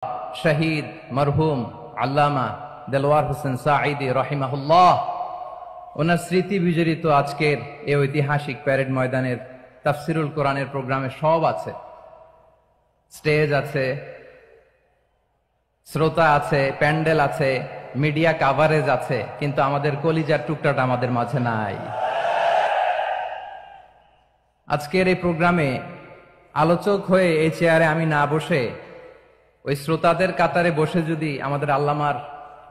শহীদ মরহুম আল্লামা দেলওয়ার হোসেন সাঈদী রাহিমাহুল্লাহ, ওনার স্মৃতি বিজড়িত আজকের এই ঐতিহাসিক প্যারেড ময়দানের তাফসিরুল কোরআনের প্রোগ্রামে সব আছে। স্টেজ আছে, শ্রোতা আছে, প্যান্ডেল আছে, মিডিয়া কাভারেজ আছে, কিন্তু আমাদের কলিজার টুকটাটা আমাদের মাঝে নাই। আজকের এই প্রোগ্রামে আলোচক হয়ে এই চেয়ারে আমি না বসে ওই শ্রোতাদের কাতারে বসে যদি আমাদের আল্লামার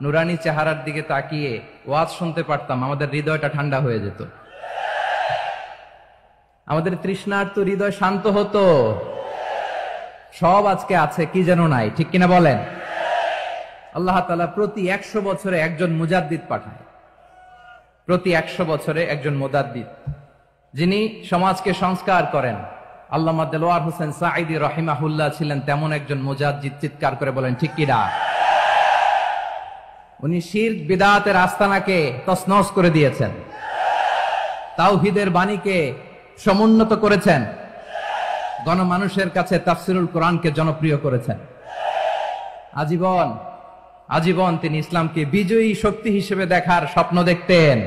নুরানি চেহারার দিকে তাকিয়ে ওয়াজ শুনতে পারতাম, আমাদের হৃদয়টা ঠান্ডা হয়ে যেত, আমাদের তৃষ্ণার্ত হৃদয় শান্ত হতো। সব আজকে আছে, কি যেন নাই, ঠিক কিনা বলেন? আল্লাহ তাআলা প্রতি 100 বছরে একজন মুজাদ্দিদ পাঠায়, প্রতি 100 বছরে একজন মুজাদ্দিদ, যিনি সমাজকে সংস্কার করেন। আল্লামা দেলওয়ার হোসেন সাঈদী রাহিমাহুল্লাহ ছিলেন তেমন একজন মুজাদ্দিদ। চিৎকার করে বলেন ঠিক কিনা? উনি শিরক বিদআতের আস্তানাকে তছনছ করে দিয়েছেন, তাওহীদের বাণীকে সমুন্নত করেছেন, গণমানুষের কাছে তাফসিরুল কোরআনকে জনপ্রিয় করেছেন। আজীবন তিনি ইসলামকে বিজয়ী শক্তি হিসেবে দেখার স্বপ্ন দেখতেন।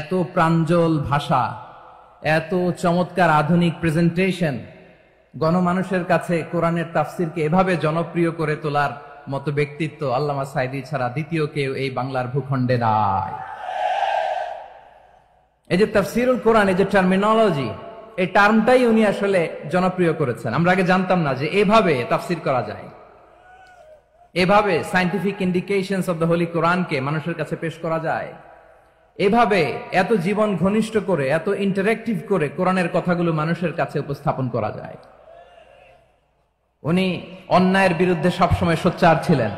এত প্রাঞ্জল ভাষা, এত চমৎকার আধুনিক প্রেজেন্টেশন, গণমানুষের কাছে কোরআনের তাফসিরকে এভাবে জনপ্রিয় করে তোলার মতো ব্যক্তিত্ব আল্লামা সাঈদী ছাড়া দ্বিতীয় কেউ এই বাংলার ভূখণ্ডে নাই। এই যে তাফসিরুল কোরআন, এই যে টার্মিনোলজি, এই টার্মটাই উনি আসলে জনপ্রিয় করেছেন। আমরা আগে জানতাম না যে এভাবে তাফসির করা যায়, এভাবে scientific indications of the Holi কোরআনকে মানুষের কাছে পেশ করা যায়, এভাবে এত জীবন ঘনিষ্ঠ করে, এত ইন্টারেক্টিভ করে কোরআনের কথাগুলো মানুষের কাছে উপস্থাপন করা যায়। উনি অন্যায়ের বিরুদ্ধে সবসময় সোচ্চার ছিলেন,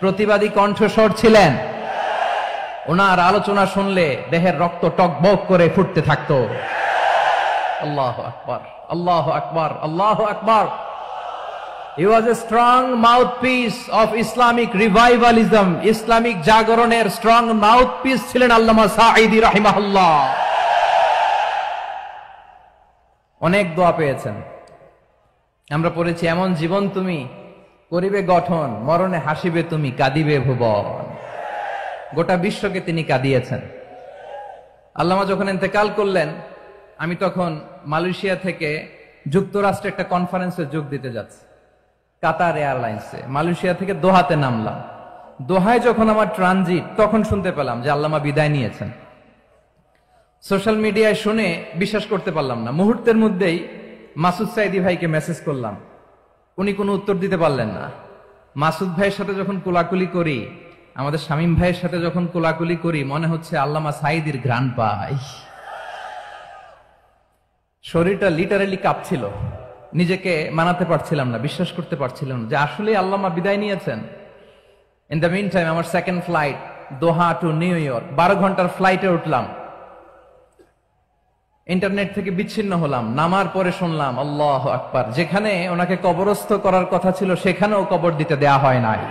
প্রতিবাদী কণ্ঠস্বর ছিলেন। ওনার আলোচনা শুনলে দেহের রক্ত টকবক করে ফুটতে থাকতো। আল্লাহু আকবার, আল্লাহু আকবার, আল্লাহু আকবার। He was a strong mouthpiece of Islamic revivalism. Islamic জাগরণের স্ট্রং মাউথপিস ছিলেন আল্লামা সাঈদী রাহিমাহুল্লাহ। অনেক দোয়া পেয়েছেন। আমরা পড়েছি, এমন জীবন তুমি করিবে গঠন, মরণে হাসিবে তুমি, কাঁদিবে ভুবন। গোটা বিশ্বকে তিনি কাঁদিয়েছেন। আল্লামা যখন ইন্তেকাল করলেন, আমি তখন মালয়েশিয়া থেকে যুক্তরাষ্ট্রে একটা কনফারেন্সে যোগ দিতে যাচ্ছি, কাতার এয়ারলাইন্সে। মালয়েশিয়া থেকে দোহাতে নামলাম। দোহায় যখন আমার ট্রানজিট, তখন শুনতে পেলাম যে আল্লামা বিদায় নিয়েছেন। সোশ্যাল মিডিয়ায় শুনে বিশ্বাস করতে পারলাম না। মুহূর্তের মধ্যেই মাসুদ সাঈদী ভাইকে মেসেজ করলাম, উনি কোনো উত্তর দিতে পারলেন না। মাসুদ ভাইয়ের সাথে যখন কোলাকুলি করি, আমাদের শামীম ভাইয়ের সাথে যখন কোলাকুলি করি, মনে হচ্ছে আল্লামা সাঈদীর ঘ্রাণ পাই। শরীরটা লিটারালি কাঁপছিল, নিজেকে মানাতে পারছিলাম না, বিশ্বাস করতে পারছিলাম না যে আসলে আল্লামা বিদায় নিয়েছেন। ইন দ্য মিন টাইম আমার সেকেন্ড ফ্লাইট, দোহা টু নিউ ইয়র্ক, 12 ঘন্টার ফ্লাইটে উঠলাম। ইন্টারনেট থেকে বিচ্ছিন্ন হলাম। নামার পরে শুনলাম আল্লাহু আকবার, যেখানে ওনাকে কবরস্থ করার কথা ছিল সেখানেও কবর দিতে দেয়া হয় নাই।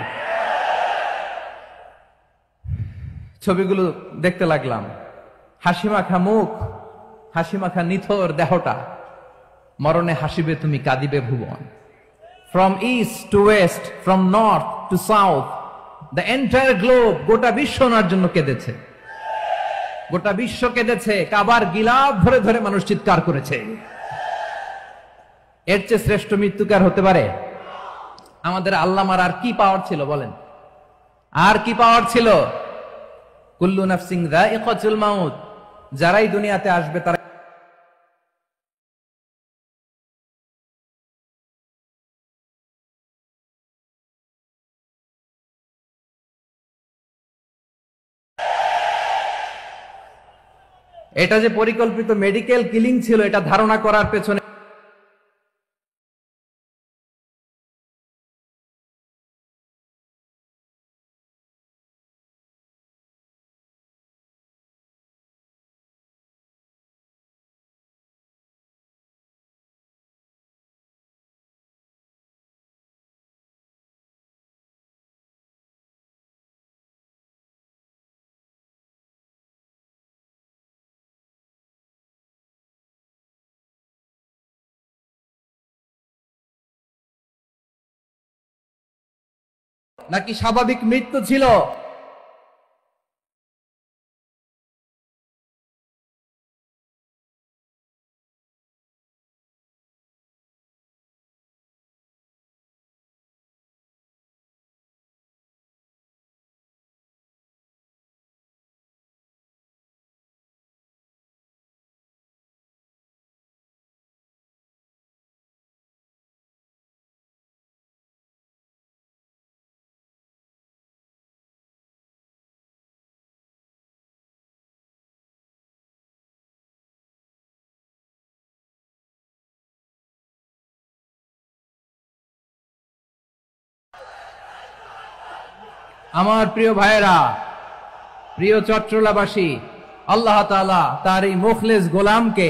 ছবিগুলো দেখতে লাগলাম, হাসিমাখা মুখ, হাসিমাখা নিথর দেহটা, মরণে হাসিবে তুমি, কাঁদিবে ভুবন। From east to west, from north to south, the entire globe, গোটা বিশ্ব ওনার জন্য কেঁদেছে, গোটা বিশ্ব কেঁদেছে। কাবার গিলাফ ধরে ধরে মানুষ চিৎকার করেছে। এর চেয়ে শ্রেষ্ঠ মৃত্যুকার হতে পারে? আমাদের আল্লামার আর কি পাওয়ার ছিল বলেন? আর কি পাওয়ার ছিল? কুল্লু নাফসিন যায়িকাতুল মাউত, যারাই দুনিয়াতে আসবে তারা এটা যে পরিকল্পিত মেডিকেল কিলিং ছিল, এটা ধারণা করার পেছনে নাকি স্বাভাবিক মৃত্যু ছিল? আমার প্রিয় ভাইয়েরা, প্রিয় চট্টলাবাসী, আল্লাহ তাআলা তার এই মুখলেস গোলামকে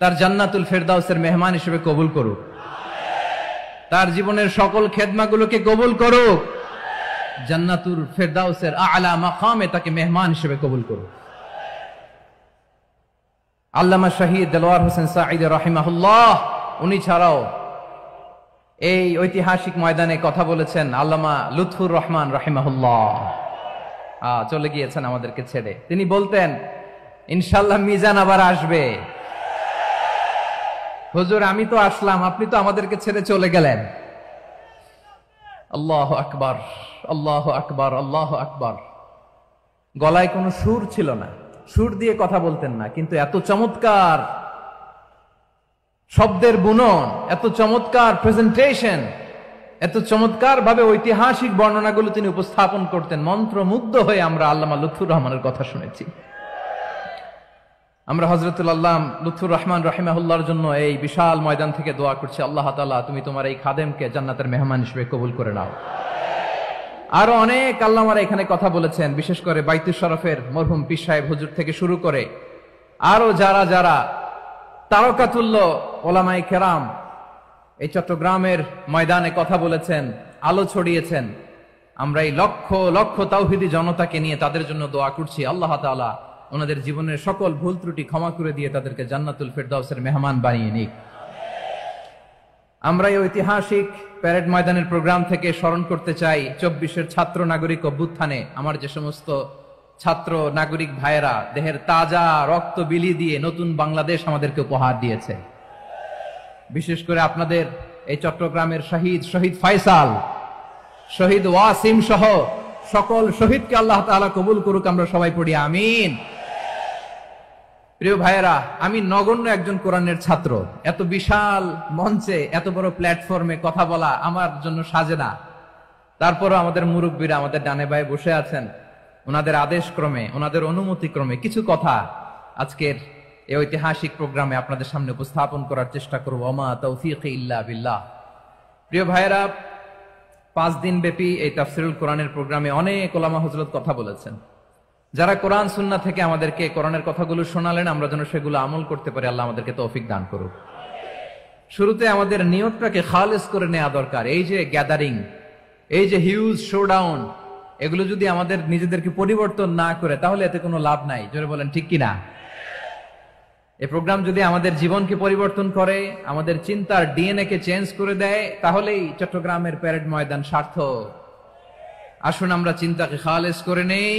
তার জান্নাতুল ফেরদাউসের মেহমান হিসেবে কবুল করুক, তার জীবনের সকল খেদমাগুলোকে কবুল করুক, জান্নাতুল ফেরদাউসের আলা মাকামে তাকে মেহমান হিসেবে কবুল করুক। আল্লামা শহীদ দেলোয়ার হোসেন সাঈদী রাহিমাহুল্লাহ, উনি ছাড়াও এই ঐতিহাসিক ময়দানে কথা বলেছেন আল্লামা লুৎফুর রহমান রাহিমাহুল্লাহ। চলে গিয়েছেন আমাদেরকে ছেড়ে। তিনি বলতেন, ইনশাআল্লাহ মিজান আবার আসবে। হুজুর, আমি তো আসলাম, আপনি তো আমাদেরকে ছেড়ে চলে গেলেন। আল্লাহু আকবার, আল্লাহু আকবার, আল্লাহু আকবার। গলায় কোনো সুর ছিল না, সুর দিয়ে কথা বলতেন না, কিন্তু এত চমৎকার শব্দের বুনন, এত চমৎকার প্রেজেন্টেশন, এত চমৎকার ভাবে ঐতিহাসিক বর্ণনাগুলো তিনি উপস্থাপন করতেন। মন্ত্রমুগ্ধ হয়ে আমরা আল্লামা লুৎফুর রহমানের কথা শুনেছি। আমরা হযরতুল আল্লাম লুৎফুর রহমান রাহিমাহুল্লাহর জন্য এই বিশাল ময়দান থেকে দোয়া করছি, আল্লাহ তাআলা তুমি তোমার এই খাদেমকে জান্নাতের মেহমান হিসেবে কবুল করে নাও। আরো অনেক আল্লামারা এখানে কথা বলেছেন, বিশেষ করে বাইতুল শরফের মরহুম পীর সাহেব হুজুর থেকে শুরু করে আরো যারা যারা তারকাতুল্য ওলামায়ে কেরাম এই চট্টগ্রামের ময়দানে কথা বলেছেন, আলো ছড়িয়েছেন। আমরা এই লক্ষ লক্ষ তাওহীদি জনতাকে নিয়ে তাদের জন্য দোয়া করছি, আল্লাহ তাআলা ওনাদের জীবনের সকল ভুল ত্রুটি ক্ষমা করে দিয়ে তাদেরকে জান্নাতুল ফেরদাউসের মেহমান বানিয়ে নিক। আমরা এই ঐতিহাসিক প্যারেড ময়দানের প্রোগ্রাম থেকে স্মরণ করতে চাই 24-এর ছাত্র নাগরিক অভ্যুত্থানে আমার যে সমস্ত ছাত্র নাগরিক ভাইয়েরা দেহের তাজা রক্ত বিলি দিয়ে নতুন বাংলাদেশ আমাদেরকে উপহার দিয়েছে। বিশেষ করে আপনাদের এই চট্টগ্রামের শহীদ ফয়সাল, শহীদ ওয়াসিম সহ সকল শহীদকে আল্লাহ তাআলা কবুল করুক। আমরা সবাই পড়ি আমিন। প্রিয় ভাইয়েরা, আমি নগণ্য একজন কোরআনের ছাত্র, এত বিশাল মঞ্চে এত বড় প্ল্যাটফর্মে কথা বলা আমার জন্য সাজে না। তারপরও আমাদের মুরব্বীরা আমাদের ডানে বায়ে বসে আছেন, ওনাদের আদেশ ক্রমে, ওনাদের অনুমতি ক্রমে কিছু কথা আজকের এই ঐতিহাসিক প্রোগ্রামে আপনাদের সামনে উপস্থাপন করার চেষ্টা করব। ওমা তাওফীকি ইল্লা বিল্লাহ। প্রিয় ভাইয়েরা, 5 দিন ব্যাপী এই তাফসীরুল কোরআনের প্রোগ্রামে অনেক ওলামা হযরত কথা বলেছেন। যারা কোরআন সুন্নাহ থেকে আমাদেরকে কোরআনের কথাগুলো শোনালেন, আমরা যেন সেগুলো আমল করতে পারি, আল্লাহ আমাদেরকে তৌফিক দান করুক। শুরুতে আমাদের নিয়তটাকে খালেস করে নেওয়া দরকার। এই যে গ্যাদারিং, এই যে হিউজ শোডাউন, এগুলো যদি আমাদের নিজেদেরকে পরিবর্তন না করে তাহলে এতে কোনো লাভ নাই। জোরে বলেন ঠিক কিনা? এই প্রোগ্রাম যদি আমাদের জীবনকে পরিবর্তন করে, আমাদের চিন্তার ডিএনএ কে চেঞ্জ করে দেয়, তাহলেই চট্টগ্রামের প্যারেড ময়দান সার্থক। আসুন আমরা চিন্তাকে খালেস করে নেই।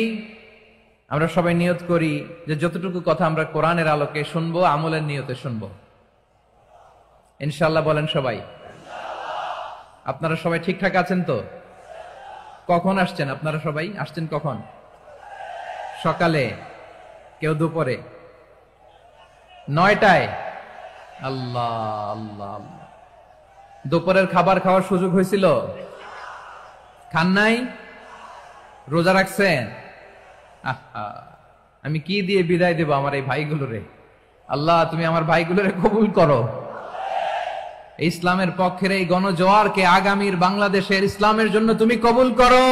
আমরা সবাই নিয়ত করি যে যতটুকু কথা আমরা কোরআনের আলোকে শুনবো, আমলের নিয়তে শুনবো ইনশাআল্লাহ। বলেন সবাই। আপনারা সবাই ঠিকঠাক আছেন তো? কখন আসছেন আপনারা? সবাই আসছেন কখন? সকালে, কেউ দুপুরে, 9টায়। আল্লাহ আল্লাহ। দুপুরের খাবার খাওয়ার সুযোগ হয়েছিল? খান নাই? রোজা রাখছেন? আমি কি দিয়ে বিদায় দেব আমার এই ভাইগুলোরে? আল্লাহ তুমি আমার ভাইগুলোরে কবুল করো। ইসলামের পক্ষের এই গণজোয়ারকে আগামীর বাংলাদেশের ইসলামের জন্য তুমি কবুল করো।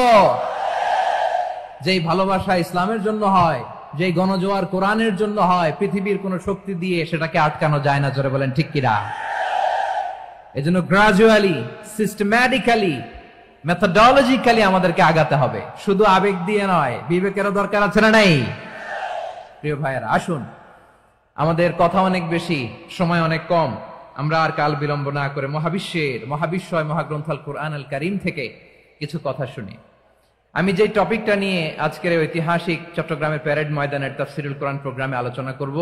যেই ভালোবাসা ইসলামের জন্য হয়, যেই গণজোয়ার কোরআনের জন্য হয়, পৃথিবীর কোন শক্তি দিয়ে সেটাকে আটকানো যায় না। জোরে বলেন ঠিক কিনা? এজন্য গ্রাজুয়ালি, সিস্টেম্যাটিক্যালি, মেথোডোলজিক্যালি আমাদেরকে আগাতে হবে, শুধু আবেগ দিয়ে নয়। বিবেকেরও দরকার আছে না নাই? প্রিয় ভাইয়েরা, আসুন, আমাদের কথা অনেক বেশি, সময় অনেক কম। আমরা আর কাল বিলম্ব না করে মহাবিশ্বয় মহাগ্রন্থ আল কুরআন আল কারীম থেকে কিছু কথা শুনি। আমি যে টপিকটা নিয়ে আজকের ঐতিহাসিক চট্টগ্রামের প্যারেড ময়দানের তাফসিরুল কোরআন প্রোগ্রামে আলোচনা করব,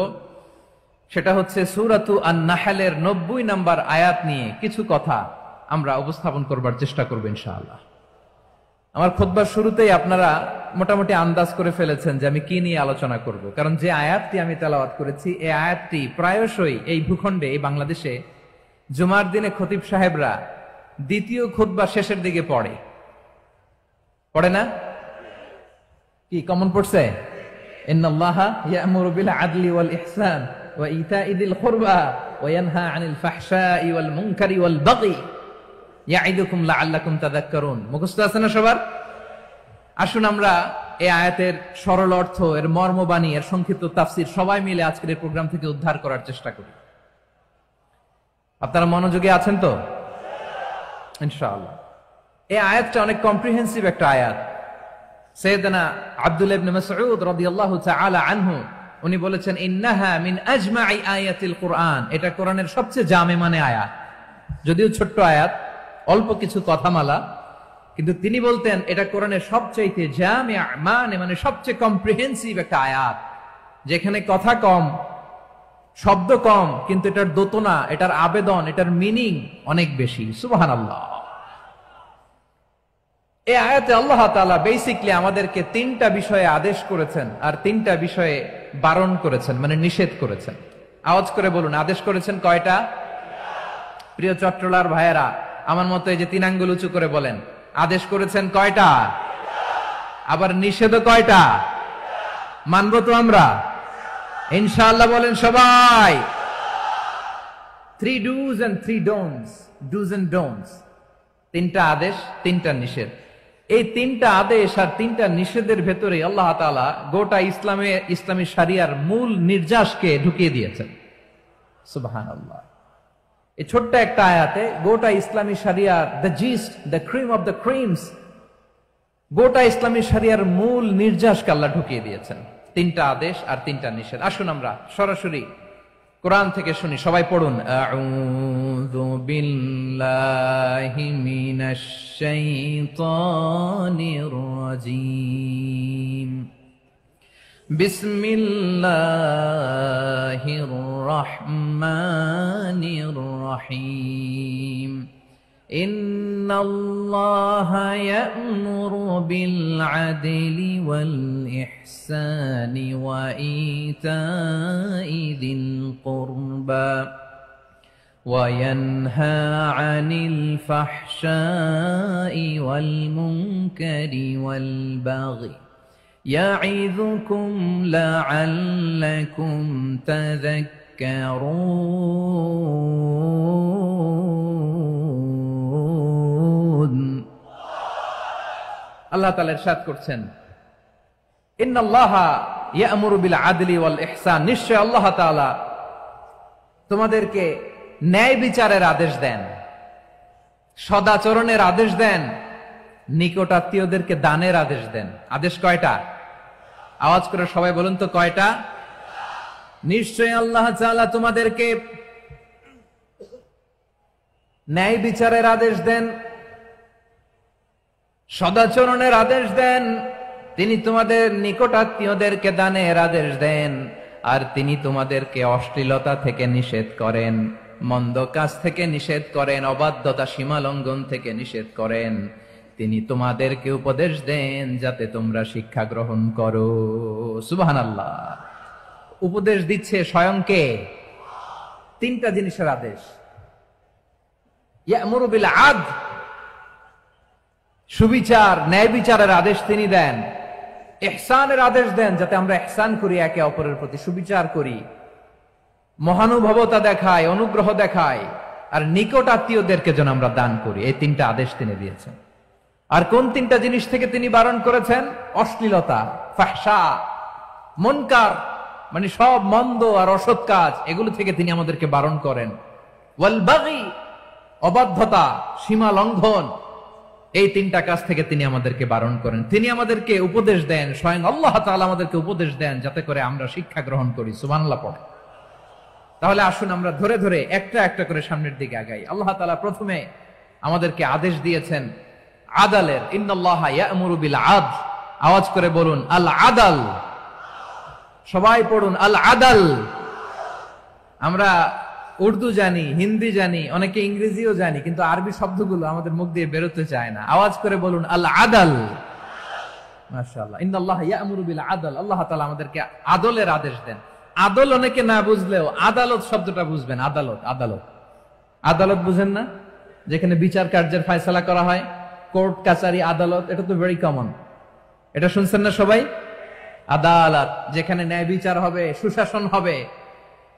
সেটা হচ্ছে সূরাতু আন-নাহলের 90 নম্বর আয়াত নিয়ে কিছু কথা আমরা উপস্থাপন করবার চেষ্টা করব ইনশাআল্লাহ। আমার খুতবার শুরুতেই আপনারা মোটামুটি আন্দাজ করে ফেলেছেন যে আমি কি নিয়ে আলোচনা করব, কারণ যে আয়াতটি আমি তেলাওয়াত করেছি এই আয়াতটি প্রায়শই এই ভূখণ্ডে, এই বাংলাদেশে জুমার দিনে খতিব সাহেবরা দ্বিতীয় খুতবা শেষের দিকে পড়ে না? কি কমন পড়ছে? ইন্নাল্লাহা ইয়া'মুরু বিল আদলি ওয়াল ইহসান ওয়া ইতা'i যিল কুরবা ওয়া ইয়ানহা আনিল ফাহশাই ওয়াল মুনকারি ওয়াল বাগি ইয়া'iদুকুম লাআল্লাকুম তাযাক্কারুন। মুখস্থ আছে না সবার? আসুন আমরা এই আয়াতের সরল অর্থ, এর মর্মবাণী, এর সংক্ষিপ্ত তাফসীর সবাই মিলে আজকের এই প্রোগ্রাম থেকে উদ্ধার করার চেষ্টা করি। আপনারা মনোযোগী আছেন তো? ইনশাআল্লাহ। এই আয়াতটা অনেক কম্প্রিহেন্সিভ একটা আয়াত। সাইয়েদনা আব্দুল্লাহ ইবনে মাসউদ রাদিয়াল্লাহু তাআলা আনহু উনি বলেছেন, ইন্নাহা মিন আজমাই আয়াতিল কুরআন, এটা কোরআনের সবচেয়ে জামে মানে আয়াত। যদিও ছোট্ট আয়াত, অল্প কিছু কথামালা, কিন্তু তিনি বলতেন এটা কোরআনের সবচাইতে জামে মানে সবচেয়ে কম্প্রিহেন্সিভ একটা আয়াত, যেখানে কথা কম, শব্দ কম, কিন্তু এটার দোতনা, এটার আবেদন, এটার মিনিং অনেক বেশি। সুবহানাল্লাহ। এই আয়াতে আল্লাহ তাআলা বেসিক্যালি আমাদেরকে তিনটা বিষয়ে আদেশ করেছেন আর তিনটা বিষয়ে বারণ করেছেন, মানে নিষেধ করেছেন। আওয়াজ করে বলুন, আদেশ করেছেন কয়টা? প্রিয় চট্টলার ভাইয়েরা, আমার মতো এই যে তিন আঙ্গুল উঁচু করে বলেন, আদেশ করেছেন কয়টা? আবার নিষেধও কয়টা? মানবো তো আমরা ইনশাআল্লাহ? বলেন সবাই। 3 do's and 3 don'ts, do's and don'ts, তিনটা আদেশ, তিনটা নিষেধ। এই তিনটা আদেশ আর তিনটা নিষেধের ভেতরে আল্লাহ তাআলা গোটা ইসলামী শরিয়ার মূল নির্যাসকে ঢুকিয়ে দিয়েছেন। সুবহানাল্লাহ। এই ছোট্ট একটা আয়াতে গোটা ইসলামী শরিয়ার, the gist, the cream of the creams, গোটা ইসলামী শরিয়ার মূল নির্যাসকে আল্লাহ ঢুকিয়ে দিয়েছেন। তিনটা আদেশ আর তিনটা নিষেধ। আসুন আমরা সরাসরি কোরআন থেকে শুনি, সবাই পড়ুন। আউযু বিল্লাহি মিনাশ শাইতানির রাজীম। বিসমিল্লাহির রহমানির রহিম। ইন্নাল্লাহা ইয়া'মুরু বিল আদলি ওয়াল ইহসানি ওয়া ইতা'i যিল কুরবা ওয়া ইয়ানহা আনিল ফাহশাই ওয়াল মুনকারি ওয়াল বাগি ইয়া'ইযুকুম লা'আল্লাকুম তাযাক্কারুন। আল্লাহ তাআলা ইরশাদ করছেন, ইন্নাল্লাহা ইয়া'মুরু বিল আদলি ওয়াল ইহসান, নিশ্চয় আল্লাহ তাআলা তোমাদেরকে ন্যায় বিচারের আদেশ দেন, সদাচরণের আদেশ দেন, নিকটাত্মীয়দেরকে দানের আদেশ দেন। আদেশ কয়টা? আওয়াজ করে সবাই বলুন তো কয়টা? নিশ্চয় আল্লাহ তাআলা তোমাদেরকে ন্যায় বিচারের আদেশ দেন, সদাচরণের আদেশ দেন, তিনি তোমাদের নিকটাত্মীয়দেরকে দানের আদেশ দেন, আর তিনি তোমাদেরকে অশ্লীলতা থেকে নিষেধ করেন, মন্দ কাজ থেকে নিষেধ করেন, অবাধ্যতা সীমা লঙ্ঘন থেকে নিষেধ করেন। তিনি তোমাদেরকে উপদেশ দেন যাতে তোমরা শিক্ষা গ্রহণ করো। সুবহানাল্লাহ। উপদেশ দিচ্ছে স্বয়ং কে? তিনটা জিনিসের আদেশ। ইয়া'মুরু বিল আদল, সুবিচার, ন্যায় বিচারের আদেশ তিনি দেন। ইহসানের আদেশ দেন, যাতে আমরা ইহসান করি, একে অপরের প্রতি সুবিচার করি, মহানুভবতা দেখাই, অনুগ্রহ দেখাই, আর নিকট আত্মীয়দেরকে যেন আমরা দান করি। এই তিনটা আদেশ তিনি দিয়েছেন। আর কোন তিনটা জিনিস থেকে তিনি বারণ করেছেন? অশ্লীলতা, ফাহশা, মুনকার, মানে সব মন্দ আর অসৎ কাজ, এগুলো থেকে তিনি আমাদেরকে বারণ করেন। ওয়াল বাগি, অবাধ্যতা, সীমা লঙ্ঘন, এই তিনটা কাজ থেকে তিনি আমাদেরকে বারণ করেন। তিনি আমাদেরকে উপদেশ দেন, স্বয়ং আল্লাহ তাআলা আমাদেরকে উপদেশ দেন যাতে করে আমরা শিক্ষা গ্রহণ করি। সুবহানাল্লাহ পড়ে। তাহলে আসুন আমরা ধরে ধরে একটা একটা করে সামনের দিকে আগাই। আল্লাহ তাআলা প্রথমে আমাদেরকে আদেশ দিয়েছেন আদালের। ইন্নাল্লাহা ইয়া'মুরু বিল আদল, আওয়াজ করে বলুন আল আদাল। সবাই পড়ুন আল আদাল। আমরা উর্দু জানি, হিন্দি জানি, অনেকে ইংরেজিও জানি, কিন্তু আরবি শব্দগুলো আমাদের মুখ দিয়ে বেরোতে চায় না। আওয়াজ করে বলুন আল আদাল। মাশাআল্লাহ, ইন্নাল্লাহা ইয়া'মুরু বিল আদল। আল্লাহ তাআলা আমাদেরকে আদলের আদেশ দেন। আদল অনেকে না বুঝলেও আদালত শব্দটা বুঝবেন। আদালত, আদালত, আদালত বুঝেন না? যেখানে বিচার কার্যের ফয়সালা করা হয়, কোর্ট কাচারি আদালত, এটা তো ভেরি কমন। এটা শুনছেন না সবাই? আদালত, যেখানে ন্যায় বিচার হবে, সুশাসন হবে।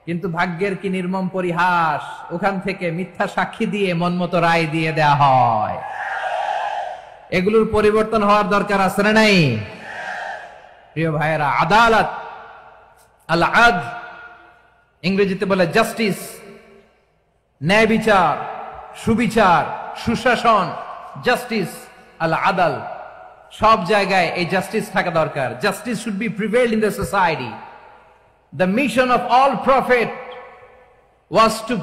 কিন্তু ভাগ্যের কি নির্মম পরিহাস, ওখান থেকে মিথ্যা সাক্ষী দিয়ে মনমতো রায় দিয়ে দেয়া হয়। এগুলোর পরিবর্তন হওয়ার দরকার আছে না নাই? প্রিয় ভাইয়েরা, আদালত, আল আদল, ইংরেজিতে বলে জাস্টিস, ন্যায় বিচার, সুবিচার, সুশাসন, জাস্টিস, আল আদাল। সব জায়গায় এই জাস্টিস থাকা দরকার। Justice should be prevailed in the society. The mission of all prophet was to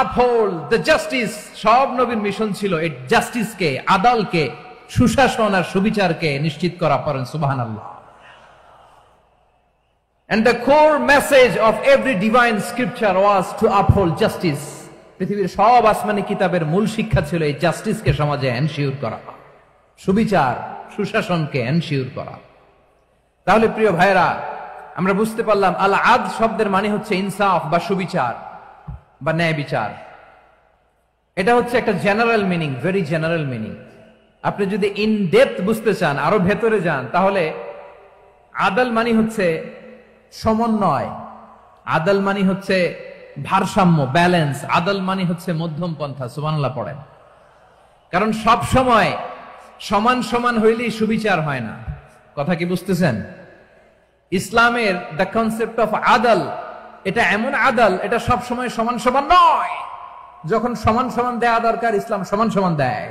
uphold the justice. সব নবীর মিশন ছিল এই জাস্টিসকে, আদালকে, সুশাসন আর সুবিচারকে নিশ্চিত করা। পড়েন সুবহানাল্লাহ। And the core message of every divine scripture was to uphold justice. পৃথিবীর সব আসমানি কিতাবের মূল শিক্ষা ছিল এই জাস্টিসকে সমাজে এনশিওর করা, সুবিচার, সুশাসনকে এনশিওর করা। তাহলে প্রিয় ভাইরা, আমরা বুঝতে পারলাম আল আদল শব্দের মানে হচ্ছে ইনসাফ বা সুবিচার বা ন্যায় বিচার। এটা হচ্ছে একটা general meaning, very general meaning. আপনি যদি ইন ডেপথ বুঝতে চান, আরো ভেতরে যান, তাহলে আদল মানে হচ্ছে সমন্বয়, আদল মানে হচ্ছে ভারসাম্য, ব্যালেন্স। আদল মানে হচ্ছে মধ্যম পন্থা। সুবহানাল্লাহ পড়েন। কারণ সব সময় সমান সমান হইলেই সুবিচার হয় না। কথা কি বুঝতেছেন? ইসলামের দ্য কনসেপ্ট অফ আদল, এটা এমন আদল, এটা সব সময় সমান সমান নয়। যখন সমান সমান দেয়া দরকার, ইসলাম সমান সমান দেয়।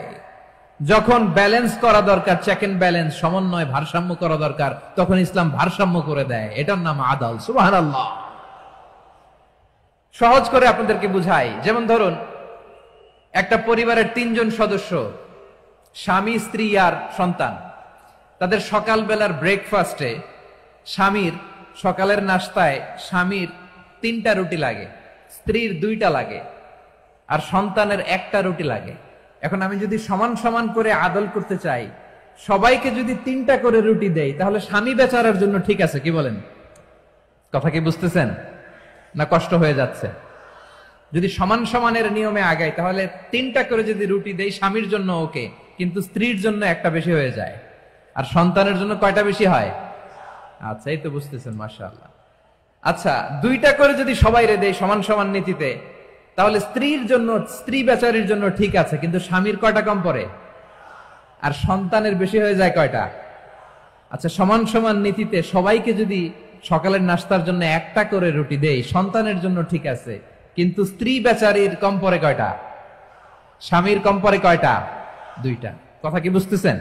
যখন ব্যালেন্স করা দরকার, চেক এন্ড ব্যালেন্স, সমন্বয়, ভারসাম্য করা দরকার, তখন ইসলাম ভারসাম্য করে দেয়। এটার নাম আদল। সুবহানাল্লাহ। সহজ করে আপনাদেরকে বুঝাই। যেমন ধরুন, একটা পরিবারের 3 জন সদস্য, স্বামী, স্ত্রী আর সন্তান। তাদের সকালবেলার ব্রেকফাস্টে, স্বামীর সকালের নাস্তায় স্বামীর 3টা রুটি লাগে, স্ত্রীর 2টা লাগে, আর সন্তানের 1টা রুটি লাগে। এখন আমি যদি সমান সমান করে আদল করতে চাই, সবাইকে যদি 3টা করে রুটি দেই, তাহলে স্বামী বেচারার জন্য ঠিক আছে? কি বলেন? কথা কি বুঝতেছেন না কষ্ট হয়ে যাচ্ছে? যদি সমান সমানের নিয়মে আগাই, তাহলে 3টা করে যদি রুটি দেই, স্বামীর জন্য ওকে, কিন্তু স্ত্রীর জন্য 1টা বেশি হয়ে যায়। আর সন্তানের জন্য কয়টা বেশি হয়? আচ্ছা, এই তো বুঝতেছেন, মাশাআল্লাহ। আচ্ছা, 2টা করে যদি সবাই রে দেয় সমান সমান নীতিতে, তাহলে স্ত্রীর জন্য, স্ত্রী বেচারির জন্য ঠিক আছে, কিন্তু স্বামীর কয়টা কম পড়ে? আর সন্তানের বেশি হয়ে যায় কয়টা? আচ্ছা, সমান সমান নীতিতে সবাইকে যদি সকালের নাস্তার জন্য 1টা করে রুটি দেই, সন্তানের জন্য ঠিক আছে, কিন্তু স্ত্রী বেচারির কম পড়ে কয়টা? স্বামীর কম পড়ে কয়টা? 2টা। কথা কি বুঝতেছেন?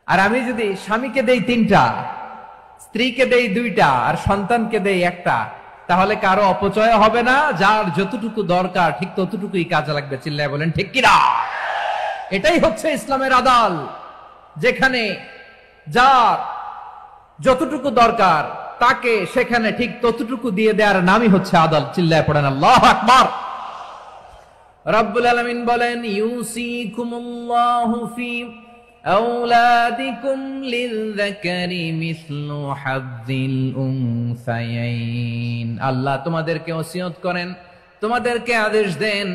আর আমি যদি স্বামীকে দেই 3টা, স্ত্রীকে দেই 2টা, আর সন্তানকে দেই 1টা, তাহলে কারো অপচয় হবে না। যার যতটুকু দরকার ঠিক ততটুকুই কাজে লাগবে। চিল্লায় বলেন ঠিক কিনা? এটাই হচ্ছে ইসলামের আদল, যেখানে যার যতটুকু দরকার তাকে সেখানে ঠিক ততটুকু দিয়ে দেওয়ার নামই হচ্ছে আদল। চিল্লায় পড়েন আল্লাহু আকবার। রব্বুল আলামিন বলেন, ইউসিকুমুল্লাহু ফি আওলাদিকুম লিযযাকারি মিসলু হাযযিল উনসায়াইন। আল্লাহ তোমাদেরকে ওসিয়ত করেন, তোমাদেরকে আদেশ দেন,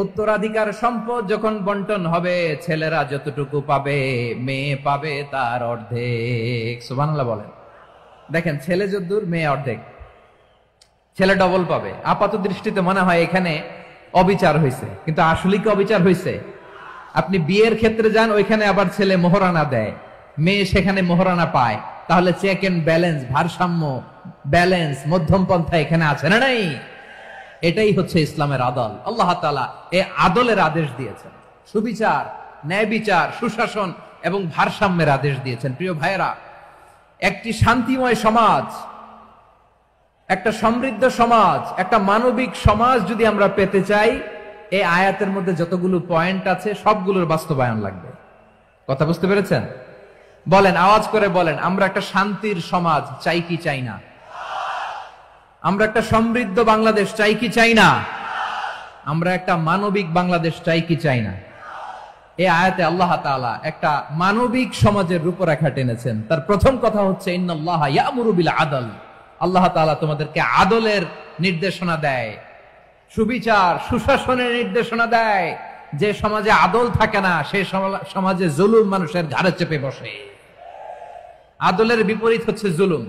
উত্তরাধিকার সম্পদ যখন বন্টন হবে, ছেলেরা যতটুকু পাবে, মেয়ে পাবে তার অর্ধেক। সুবহানাল্লাহ বলেন। দেখেন, ছেলে যদ্দূর, মেয়ে অর্ধেক, ছেলে ডবল পাবে। আপাত দৃষ্টিতে মনে হয় এখানে অবিচার হয়েছে, কিন্তু আসলে কি অবিচার হয়েছে? আপনি বিয়ের ক্ষেত্রে যান, ওইখানে আবার ছেলে মোহরানা দেয়, মেয়ে সেখানে মোহরানা পায়। তাহলে চেক এন্ড ব্যালেন্স, ভারসাম্য, ব্যালেন্স, মধ্যম পন্থা এখানে আছে না নাই? এটাই হচ্ছে ইসলামের আদল। আল্লাহ তাআলা এই আদলের আদেশ দিয়েছেন, সুবিচার, ন্যায় বিচার, সুশাসন এবং ভারসাম্যের আদেশ দিয়েছেন। প্রিয় ভাইয়েরা, একটি শান্তিময় সমাজ, একটা সমৃদ্ধ সমাজ, একটা মানবিক সমাজ যদি আমরা পেতে চাই, এই আয়াতের মধ্যে যতগুলো পয়েন্ট আছে সবগুলোর বাস্তবায়ন লাগবে। কথা বুঝতে পেরেছেন? বলেন, আওয়াজ করে বলেন, আমরা একটা শান্তির সমাজ চাই কি চাই না? আমরা একটা সমৃদ্ধ বাংলাদেশ চাই কি চাই না? আমরা একটা মানবিক বাংলাদেশ চাই কি চাই না? এই আয়াতে আল্লাহ তাআলা একটা মানবিক সমাজের রূপরেখা টেনেছেন। তার প্রথম কথা হচ্ছে ইন্নাল্লাহা ইয়ামুরু বিল আদল। আল্লাহ তাআলা তোমাদেরকে আদলের নির্দেশনা দেয়, সুবিচার সুশাসনের নির্দেশনা দেয়। যে সমাজে আদল থাকে না সেই সমাজে জুলুম মানুষের ঘাড়ে চেপে বসে। আদলের বিপরীত হচ্ছে জুলুম।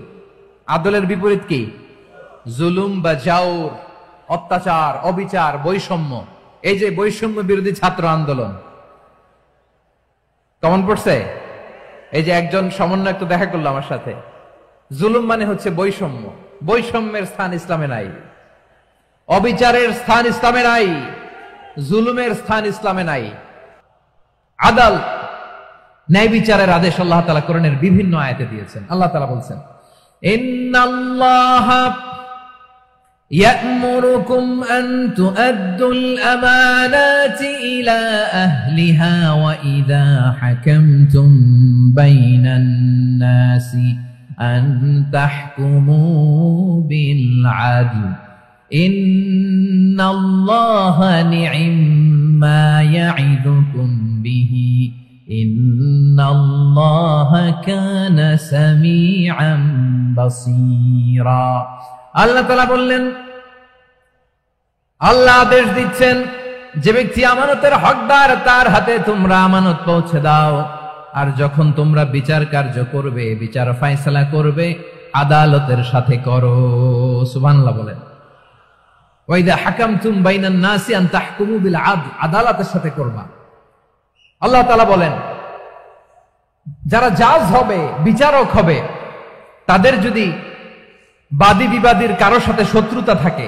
আদলের বিপরীত কি? জুলুম বা জাওর, অত্যাচার, অবিচার, বৈষম্য। এই যে বৈষম্য বিরোধী ছাত্র আন্দোলন কেমন পড়ছে? এই যে একজন সমন্বয়ক তো দেখা করলো আমার সাথে। জুলুম মানে হচ্ছে বৈষম্য। বৈষম্যের স্থান ইসলামে নাই, অবিচারের স্থান ইসলামে নাই, জুলুমের স্থান ইসলামে নাই। আদাল, ন্যায় বিচারের আদেশ আল্লাহ তাআলা কোরআনের বিভিন্ন আয়াতে দিয়েছেন। আল্লাহ তাআলা বলছেন, ইন্নাল্লাহা يأمركم أن تؤدوا الأمانات إلى أهلها وإذا حكمتم بين الناس أن تحكموا بالعدل إن الله نعم ما يعظكم به إن الله كان سميعا بصيرا। আল্লাহ তাআলা বললেন, আল্লাহ আদেশ দিচ্ছেন যে ব্যক্তি আমানতের হকদার তার হাতে তোমরা আমানত পৌঁছে দাও। আর যখন তোমরা বিচার কার্য করবে, বিচার ফয়সালা করবে, আদালতের সাথে করো। সুবহানাল্লাহ বলেন। ওয়া ইযা হাকামতুম বাইনান নাসি আন তাহকুমু বিল আদল, আদালতের সাথে করবা। আল্লাহ তাআলা বলেন, যারা জাজ হবে, বিচারক হবে, তাদের যদি বাদী বিবাদীর কারোর সাথে শত্রুতা থাকে,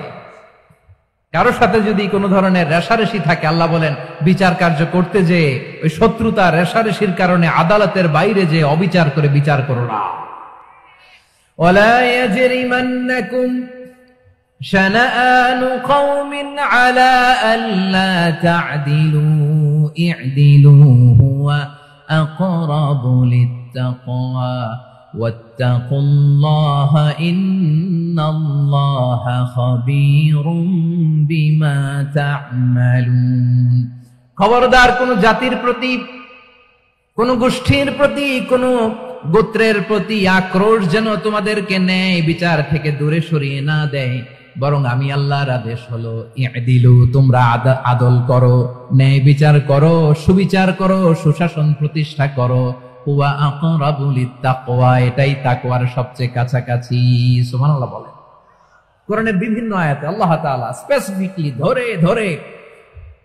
কারোর সাথে যদি কোনো ধরনের রেষারেষি থাকে, আল্লাহ বলেন বিচার কার্য করতে যে ওই শত্রুতা রেষারেষির কারণে আদালতের বাইরে যে অবিচার করে বিচার করো না। ওয়ালা ইয়াজরিমান্নাকুম শানাআনু কওমিন আলা আল্লা তা'দিলু ই'দিলু হুয়া আকরাবু লিত্তাকওয়া ওয়াত্তাকুল্লাহা ইন্নাল্লাহা খাবীরুম বিমা তা'মালুন। খবরদার কোন জাতির প্রতি, কোন গোষ্ঠীর প্রতি, কোন গোত্রের প্রতি আক্রোশ যেন তোমাদেরকে ন্যায় বিচার থেকে দূরে সরিয়ে না দেয়, বরং আমি আল্লাহর আদেশ হলো ই'দিলু, তোমরা আদল করো, ন্যায় বিচার করো, সুবিচার করো, সুশাসন প্রতিষ্ঠা করো। হুয়া আকরাবু লিত্তাকওয়া, এটাই তাকওয়ার সবচেয়ে কাছাকাছি। সুবহানাল্লাহ বলেন। কোরআনের বিভিন্ন আয়াতে আল্লাহ তাআলা স্পেসিফিকলি ধরে ধরে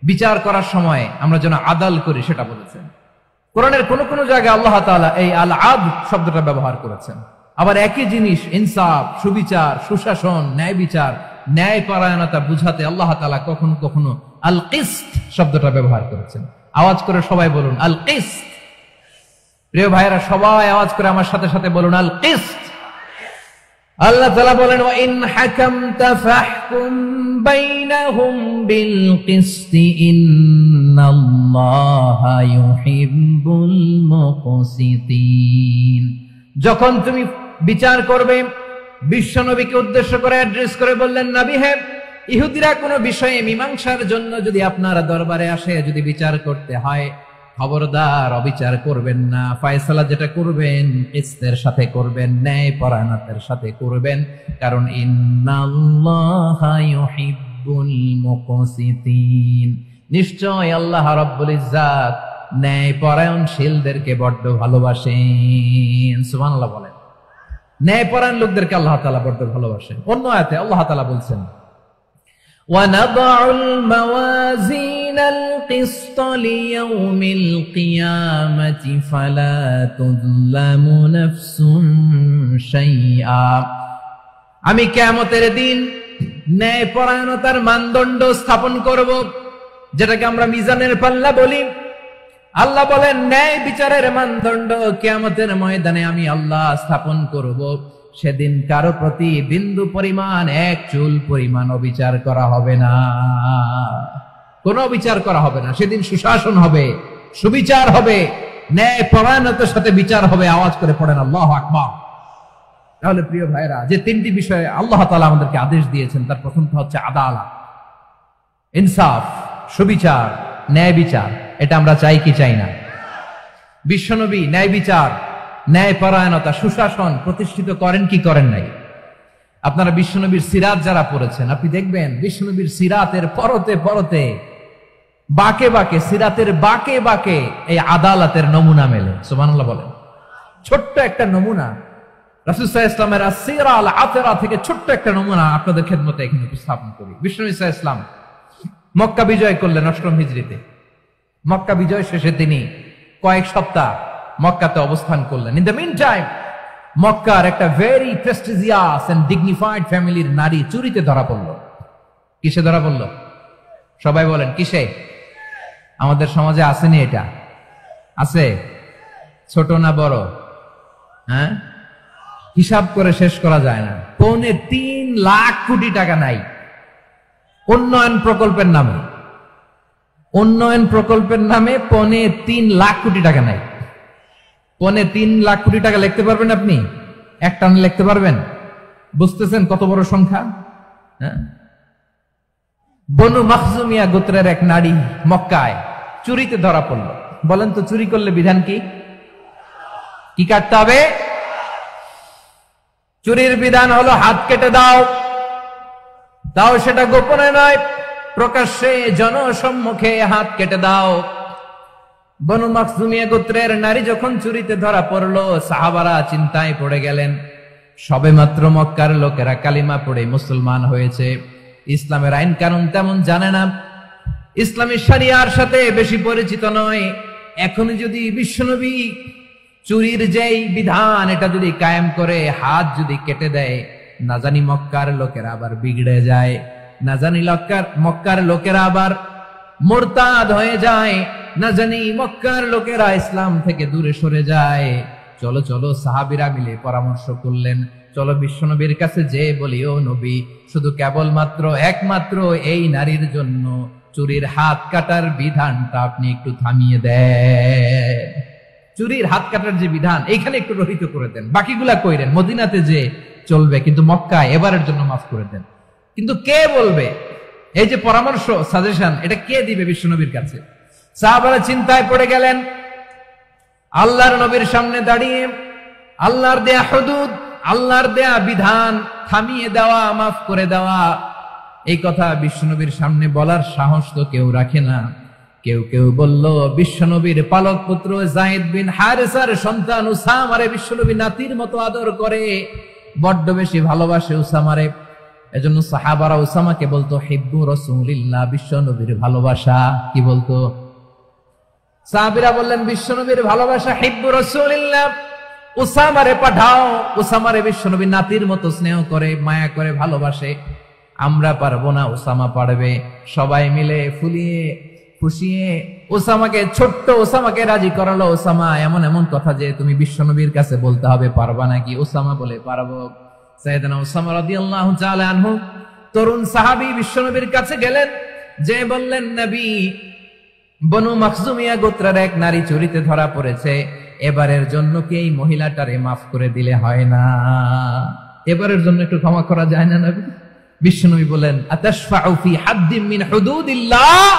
বিচার করার সময় আমরা যেন আদাল করি সেটা বলেছেন। কোরআনের কোন কোন জায়গায় আল্লাহ তাআলা এই আল আদল শব্দটা ব্যবহার করেছেন। আবার একই জিনিস ইনসাফ, সুবিচার, সুশাসন, ন্যায় বিচার, ন্যায় পরায়ণতা বুঝাতে আল্লাহ তাআলা কখনো কখনো আল কিসত শব্দটা ব্যবহার করেছেন। আওয়াজ করে সবাই বলুন আল কিসত। প্রিয় ভাইরা, সবাই আওয়াজ করে আমার সাথে সাথে বলুন আল কিসত। আল্লাহ তাআলা বলেন, ওয়া ইন হাকামতা ফাহকুম বাইনাহুম বিল কিসতি ইন্নাল্লাহা ইউহিব্বুল মুকসিতিন। যখন তুমি বিচার করবে, বিশ্বনবীকে উদ্দেশ্য করে অ্যাড্রেস করে বললেন, নবী হে, ইহুদিরা কোনো বিষয়ে মীমাংসার জন্য যদি আপনার দরবারে আসে, যদি বিচার করতে হয়, খবরদার অবিচার করবেন না। ফয়সালা যেটা করবেন কিসতের সাথে করবেন, ন্যায় পরায়ণতার সাথে করবেন, কারণ ইন্নাল্লাহা ইউহিব্বুল মুকসিতিন, নিশ্চয় আল্লাহ রাব্বুল ইজ্জাত ন্যায় পরায়ণশীলদেরকে বড্ড ভালোবাসেন। সুবহানাল্লাহ বলেন। ন্যায় পরায়ণ লোকদেরকে আল্লাহ তাআলা বড্ড ভালোবাসেন। অন্য আয়াতে আল্লাহ তাআলা বলছেন, وَنَضَعُ الْمَوَازِينَ الْقِسْطَ لِيَوْمِ الْقِيَامَةِ فَلَا تُظْلَمُ نَفْسٌ شَيْئًا। আমি কিয়ামতের দিন ন্যায় পরায়ণতার মানদণ্ড স্থাপন করব, যেটাকে আমরা মিজানের পাল্লা বলি। আল্লাহ বলেন, ন্যায় বিচারের মানদণ্ড কিয়ামতের ময়দানে আমি আল্লাহ স্থাপন করব। সেদিন কারো প্রতি বিন্দু পরিমাণ, এক চুল পরিমাণ অবিচার করা হবে না, কোনো বিচার করা হবে না। সেদিন সুশাসন হবে, সুবিচার হবে, ন্যায় পরায়ণতার সাথে বিচার হবে। আওয়াজ করে পড়েন আল্লাহু আকবার। তাহলে প্রিয় ভাইরা, যে তিনটি বিষয়ে আল্লাহ তাআলা আমাদেরকে আদেশ দিয়েছেন, তার প্রথমটা হচ্ছে আদালত, ইনসাফ, সুবিচার, ন্যায় বিচার। এটা আমরা চাই কি চাই না? বিশ্বনবী ন্যায় বিচার, ন্যায় পরায়ণতা, সুশাসন প্রতিষ্ঠিত করেন কি করেন নাই? আপনারা বিশ্বনবীর সিরাত যারা পড়েছেন, আপনি দেখবেন বিশ্বনবীর সিরাতের পরতে পরতে, বাকে বাকে, সিরাতের বাকে বাকে এই আদালতের নমুনা মেলে। সুবহানাল্লাহ বলেন। ছোট্ট একটা নমুনা রাসূল সাল্লাল্লাহু আলাইহি ওয়াসাল্লামের আসসিরা আল আতরা থেকে ছোট্ট একটা নমুনা আপনাদের খেদমতে এখানে উপস্থাপন করি। বিশ্বনবী সাল্লাল্লাহু আলাইহি ওয়াসাল্লাম মক্কা বিজয় করলেন ৮ম হিজরিতে। মক্কা বিজয় শেষে তিনি কয়েক সপ্তাহ মক্কাতে অবস্থান করলেন। ইন দ্য মিন টাইম মক্কার একটা ভেরি প্রেস্টিজিয়াস এন্ড ডিগনিফাইড ফ্যামিলির নারী চুরিতে ধরা পড়ল। কিসে ধরা পড়ল? সবাই বলেন কিসে? আমাদের সমাজে আসেনি এটা? আছে? ছোট না বড়? হ্যাঁ, হিসাব করে শেষ করা যায় না। ৩.৫ লাখ কোটি টাকা নাই উন্নয়ন প্রকল্পের নামে। উন্নয়ন প্রকল্পের নামে ৩.৫ লাখ কোটি টাকা নাই। ৩.৫ লাখ কোটি টাকা লিখতে পারবেন আপনি? একটা লিখতে পারবেন? বুঝতেছেন কত বড় সংখ্যা? হ্যাঁ, বনু মাখজুমিয়া গোত্রের এক নারী মক্কায় চুরিতে ধরা পড়ল। বলেন তো চুরি করলে বিধান কি? কি কাটতে হবে? চুরির বিধান হলো হাত কেটে দাও। তাও সেটা গোপনে নয়, প্রকাশ্যে জনসম্মুখে হাত কেটে দাও। বনু মাখজুমিয়া গোত্রের নারী যখন চুরিতে ধরা পড়লো, সাহাবারা চিন্তায় পড়ে গেলেন। সবেমাত্র মক্কার লোকেরা কালিমা পড়ে মুসলমান হয়েছে, ইসলামের আইন কানুন তেমন জানে না, ইসলামী শরিয়ার সাথে বেশি পরিচিত নয়। এখন যদি বিশ্বনবী চুরির যেই বিধান এটা যদি কায়েম করে হাত যদি কেটে দেয়, না জানি মক্কার লোকেরা আবার বিগড়ে যায়, না জানি মক্কার লোকেরা আবার মুরতাদ হয়ে যায়, না জানি মক্কার লোকেরা ইসলাম থেকে দূরে সরে যায়। চলো চলো, সাহাবীরা মিলে পরামর্শ করলেন, চলো বিশ্বনবীর কাছে যে বলি, ও নবী, শুধু কেবলমাত্র একমাত্র এই নারীর জন্য চুরির হাত কাটার বিধানটা আপনি একটু থামিয়ে দেন। চুরির হাত কাটার যে বিধান এইখানে একটু রহিত করে দেন, বাকিগুলা কইরেন মদিনাতে যে চলবে, কিন্তু মক্কায় এবারের জন্য মাফ করে দেন। কিন্তু কে বলবে? এই যে পরামর্শ, সাজেশন, এটা কে দিবে বিশ্বনবীর কাছে? সাহাবারা চিন্তায় পড়ে গেলেন। আল্লাহর নবীর সামনে দাঁড়িয়ে আল্লাহর দেয়া হুদুদ, আল্লাহর দেয়া বিধান থামিয়ে দেওয়া, মাফ করে দেওয়া, এই কথা বিশ্বনবীর সামনে বলার সাহস তো কেউ রাখে না। কেউ কেউ বলল, বিশ্বনবীর পালক পুত্র যায়েদ বিন হারেসার সন্তান উসামারে বিশ্বনবী নাতির মতো আদর করে, বড্ড বেশি ভালোবাসে উসামারে। এজন্য সাহাবারা উসামাকে বলতো হিব্বু রাসূলিল্লাহ, বিশ্বনবীর ভালোবাসা। কি বলতো? সাহাবীরা বললেন বিশ্বনবীর ভালোবাসা হিব্বু রাসূলিল্লাহ, উসামারে পাঠাও। উসামারে বিশ্বনবী নাতির মতো স্নেহ করে, মায়া করে, ভালোবাসে। আমরা পারবো না, উসামা পারবে। সবাই মিলে ফুলিয়ে ফুসিয়ে উসামাকে, ছোট্ট উসামাকে রাজি করালো। উসামা, এমন এমন কথা যে তুমি বিশ্বনবীর কাছে বলতে হবে, পারবা নাকি? উসামা বলে, পারবো। সাইয়েদনা উসামা রাদিয়াল্লাহু তাআলা আনহু তরুণ সাহাবী বিশ্বনবীর কাছে গেলেন, যে বললেন, নবী, বনু মাখজুমিয়া গোত্রের এক নারী চুরিতে ধরা পড়েছে, এবারের জন্য কি এই মহিলাটারে মাফ করে দিলে হয় না? এবারের জন্য একটু ক্ষমা করা যায় না নবী? বিশ্বনবী বলেন, আতাশফাউ ফি হাদ্দিন মিন হুদুদিল্লাহ,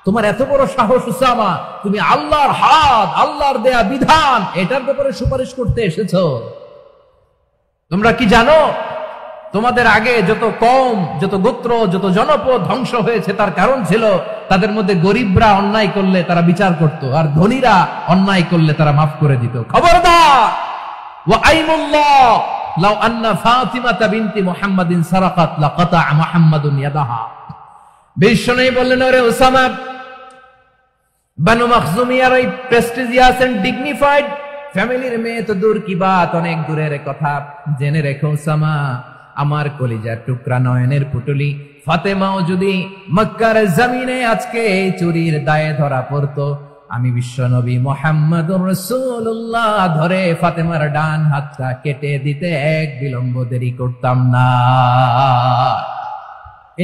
তোমার এত বড় সাহস উসামা, তুমি আল্লাহর হাত, আল্লাহর দেয়া বিধান, এটার ব্যাপারে সুপারিশ করতে এসেছো? তোমরা কি জানো তোমাদের আগে যত কওম, যত গোত্র, যত জনপদ ধ্বংস হয়েছে, তার কারণ ছিল তাদের মধ্যে গরিবরা অন্যায় করলে তারা বিচার করত, আর ধনীরা অন্যায় করলে তারা মাফ করে দিত। খবরদার! ওয়া আইমুল্লাহ লাউ আন্না ফাতিমাতা বিনতি মুহাম্মাদিন সারাকাত লাকাতা মুহাম্মাদুন ইয়াদাহা। বিশ্বনবী বললেন, ওরে উসামা, বনু মাখজুমিয়ার ওই প্রেস্টিজিয়াস এন্ড ডিগনিফাইড ফ্যামিলির মেয়ে তো দূর কি বাত, অনেক দূরের কথা। জেনে রেখো উসামা, আমার কলিজার টুকরা, নয়নের পুটুলি ফাতেমাও যদি মক্কার জমিনে আজকে এই চুরির দায়ে ধরা পড়তো, আমি বিশ্বনবী মুহাম্মদুর রাসূলুল্লাহ ধরে ফাতেমার ডান হাতটা কেটে দিতে এক বিলম্ব দেরি করতাম না।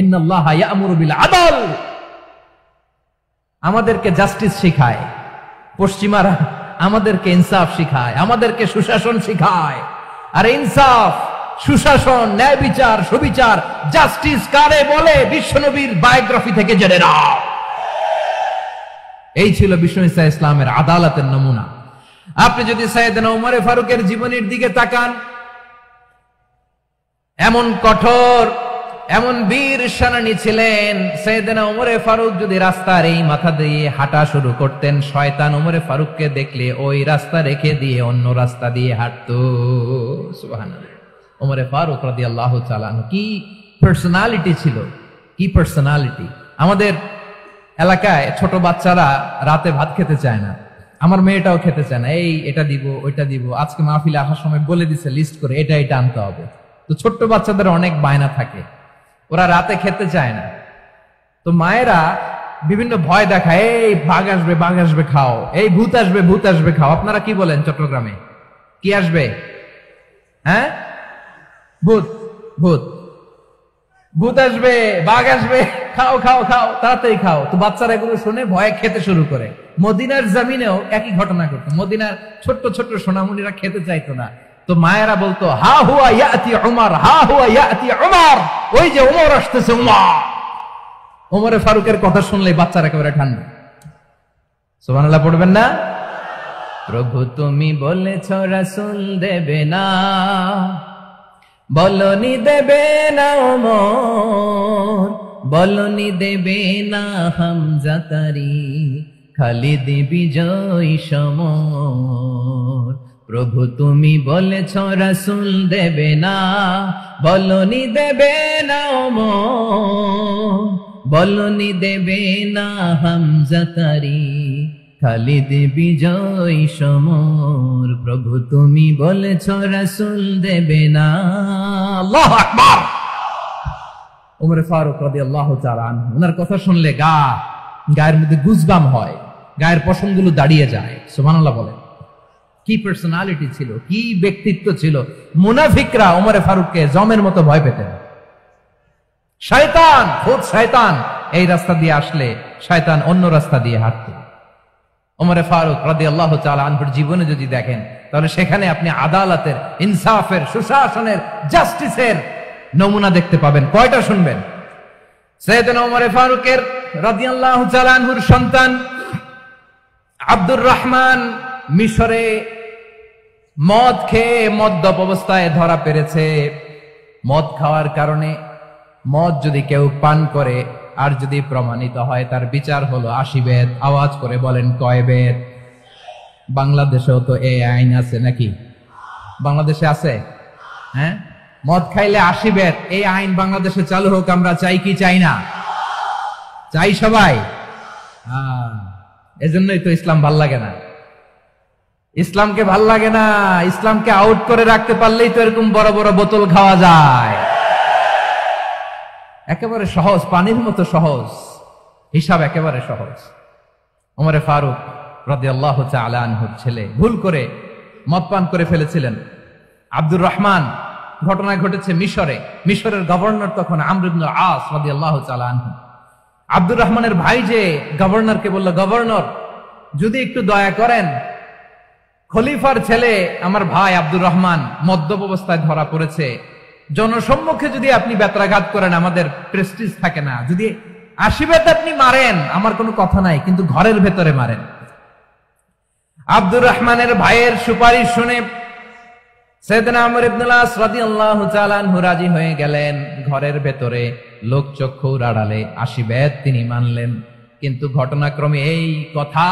ইন্নাল্লাহা ইয়ামুরু বিল আদল, আমাদেরকে জাস্টিস শেখায়। পশ্চিমারা আমাদেরকে ইনসাফ শিখায়, আমাদেরকে সুশাসন শিখায়। আর ইনসাফ, সুশাসন, ন্যায় বিচার, সুবিচার, জাস্টিস কারে বলে বিশ্বনবীর বায়োগ্রাফি থেকে জেনে নাও। এই ছিল বিষ্ণু ঈসা ইসলামের আদালতের নমুনা। আপনি যদি সাইয়েদনা উমর ফারুকের জীবনের দিকে তাকান, এমন কঠোর, এমন বীর সেনানী ছিলেন। সাইয়েদনা উমর ফারুক যদি রাস্তার এই মাথা দিয়ে হাঁটা শুরু করতেন, শয়তান উমর ফারুককে দেখলে ওই রাস্তা রেখে দিয়ে অন্য রাস্তা দিয়ে হাঁটতো। সুবহানাল্লাহ। উমর ফারুক রাদিয়াল্লাহু তাআলা কি পার্সোনালিটি ছিল, কি পার্সোনালিটি। আমাদের এলাকায় ছোট বাচ্চারা রাতে ভাত খেতে চায় না, আমার মেয়েটাও খেতে চায় না। এই এটা দিব, ওইটা দিব, আজকে মাহফিলে আসার সময় বলে দিছে লিস্ট করে এটা এটা আনতে হবে। তো ছোট্ট বাচ্চাদের অনেক বায়না থাকে, ওরা রাতে খেতে চায় না। তো মায়েরা বিভিন্ন ভয় দেখায়, এই বাঘ আসবে, বাঘ আসবে খাও, এই ভূত আসবে, ভূত আসবে খাও। আপনারা কি বলেন চট্টগ্রামে? কি আসবে? হ্যাঁ, ভূত, ভূত, ভূত আসবে, বাঘ আসবে, খাও খাও খাও, তাড়াতাড়ি খাও। তো বাচ্চারা এগুলো শুনে ভয়ে খেতে শুরু করে। মদিনার জমিনেও একই ঘটনা ঘটতো। মদিনার ছোট্ট ছোট্ট সোনামণিরা খেতে চাইতো না। তো মায়েরা বলতো, হা হুয়া ইয়াতি উমর, হা হুয়া ইয়াতি উমর, ওই যে উমর আসতেছে, উমর। উমরে ফারুকের কথা শুনলে বাচ্চারা একেবারে ঠান্ডা। সুবহানাল্লাহ পড়বেন না? প্রভু তুমি বলেছ রাসূল দেবে না, বলনি দেবে না ওমর, বলনি দেবে না হামজা তারি, খালিদ বিজয় সমর। প্রভু তুমি বলেছ রাসূল দেবে না, বলনি দেবে না ওমর, বলনি দেবে না হামজা তারি, খালিদ বিজয় সমর। প্রভু তুমি বলেছ রাসূল দেবে না। আল্লাহু আকবার। উমর ফারুক রাদিয়াল্লাহু তাআলা আনহু, ওনার কথা শুনলে গায়ের মধ্যে গুজবাম হয়, গায়ের পশমগুলো দাঁড়িয়ে যায়। সুবহানাল্লাহ বলেন। কি পার্সোনালিটি ছিল, কি ব্যক্তিত্ব ছিল। মুনাফিকরা উমর ফারুককে জমের মতো ভয় পেতেন। শয়তান, খুব শয়তান এই রাস্তা দিয়ে আসলে শয়তান অন্য রাস্তা দিয়ে হাঁটত। উমর ফারুক রাদিয়াল্লাহু তাআলা আনহুর জীবনে যদি দেখেন, তাহলে সেখানে আপনি আদালতের, ইনসাফের, সুশাসনের, জাস্টিসের নমুনা দেখতে পাবেন। কয়টা শুনবেন? সাইয়েদনা উমর ফারুকের রাদিয়াল্লাহু তাআলা আনহুর সন্তান আব্দুর রহমান মিশরে মদ খেয়ে মদ্যপ অবস্থায় ধরা পড়েছে। মদ খাওয়ার কারণে, মদ যদি কেউ পান করে আর যদি প্রমাণিত হয়, তার বিচার হলো 80 বেত। আওয়াজ করে বলেন কয় বেত? বাংলাদেশেও তো এই আইন আছে নাকি? বাংলাদেশে আছে? হ্যাঁ, মদ খাইলে 80 বেত, এই আইন বাংলাদেশে চালু হোক। আমরা চাই কি চাই না? চাই সবাই। এজন্যই তো ইসলাম ভাল লাগে না। ইসলামকে ভাল লাগে না। ইসলামকে আউট করে রাখতে পারলেই তো এরকম বড় বড় বোতল খাওয়া যায়। একেবারে সহজ, পানির মতো সহজ, হিসাব একেবারে সহজ। উমর ফারুক রাদিয়াল্লাহু তাআলা আনহুর ছেলে ভুল করে মদ পান করে ফেলেছিলেন। আব্দুর রহমান, ঘটনা ঘটেছে মিশরে। মিশরের গভর্নর তখন আমর ইবনে আস রাদিয়াল্লাহু তাআলা আনহু। আব্দুর রহমানের ভাই যে গভর্নরকে বলল, গভর্নর যদি একটু দয়া করেন, খলিফার ছেলে আমার ভাই আব্দুর রহমান মদ্যপ অবস্থায় ধরা পড়েছে, জনসম্মুখে যদি আপনি বেত্রাঘাত করেন আমাদের প্রেস্টিজ থাকে না, যদি 80 বেত আপনি মারেন আমার কোনো কথা নাই, কিন্তু ঘরের ভেতরে মারেন। আব্দুর রহমানের ভাইয়ের সুপারিশ শুনে সাইয়েদনা আমর ইবনে আস রাদিয়াল্লাহু তাআলা আনহু রাজি হয়ে গেলেন। ঘরের ভেতরে লোকচক্ষুর আড়ালে 80 বেত তিনি মানলেন। কিন্তু ঘটনাক্রমে এই কথা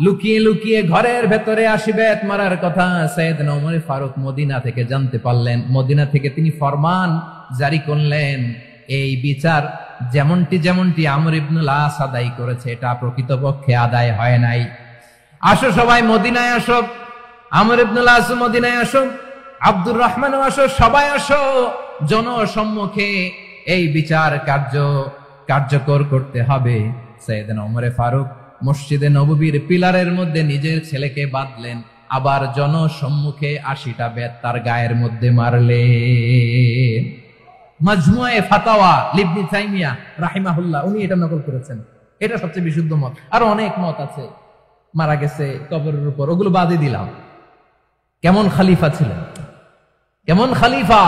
লুকিয়ে লুকিয়ে ঘরের ভেতরে 80 বেত মারার কথা সাইয়েদনা উমর ফারুক মদিনা থেকে জানতে পারলেন। মদিনা থেকে তিনি ফরমান জারি করলেন, এই বিচার যেমনটি আমর ইবনে আস আদায় করেছে, এটা প্রকৃতপক্ষে আদায় হয় নাই। আসো সবাই মদিনায় আসো, আমর ইবনে আস মদিনায় আসো, আব্দুর রহমানও আসো, সবাই আসো, জনসম্মুখে এই বিচার কার্যকর করতে হবে। সাইয়েদনা উমর ফারুক মসজিদে নববীর পিলারের মধ্যে নিজের ছেলেকে বাঁধলেন, আবার জনসম্মুখে 80টা বেত তার গায়ের মধ্যে মারলেন। মাজমুয়ে ফাতাওয়া ইবনে তাইমিয়া রাহিমাহুল্লাহ উনি এটা নকল করেছেন। এটা সবচেয়ে বিশুদ্ধ মত, আর অনেক মত আছে। মারা গেছে কবরের উপর, ওগুলো বাদই দিলাম। কেমন খালিফা ছিলেন, কেমন খালিফা।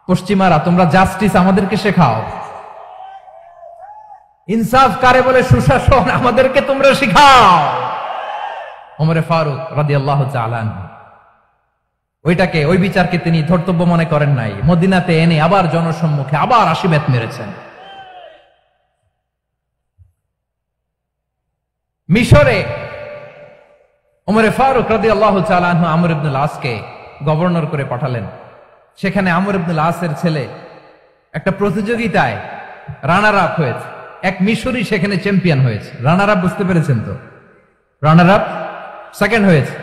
পশ্চিমারা তোমরা জাস্টিস আমাদেরকে শেখাও, ইনসাফ কারে বলে সুশাসন আমাদেরকে তোমরা শিখাও। ওমরে ফারুক রাদিয়াল্লাহু তাআলা আনহু ওইটাকে, ওই বিচারকে তিনি ধর্তব্য মনে করেন নাই। মদিনাতে এনে আবার জনসম্মুখে আবার আশীর্বাদ মেরেছেন। মিশরে ওমরে ফারুক রাদিয়াল্লাহু তাআলা আনহু আমর ইবনুল আসকে গভর্নর করে পাঠালেন। সেখানে আমর ইবনুল আসের ছেলে একটা প্রতিযোগিতায় রানার আপ হয়েছে। এক মিশরি সেখানে চ্যাম্পিয়ন হয়েছে। রানার আপ বুঝতে পেরেছেন তো? রানার আপ সেকেন্ড হয়েছে,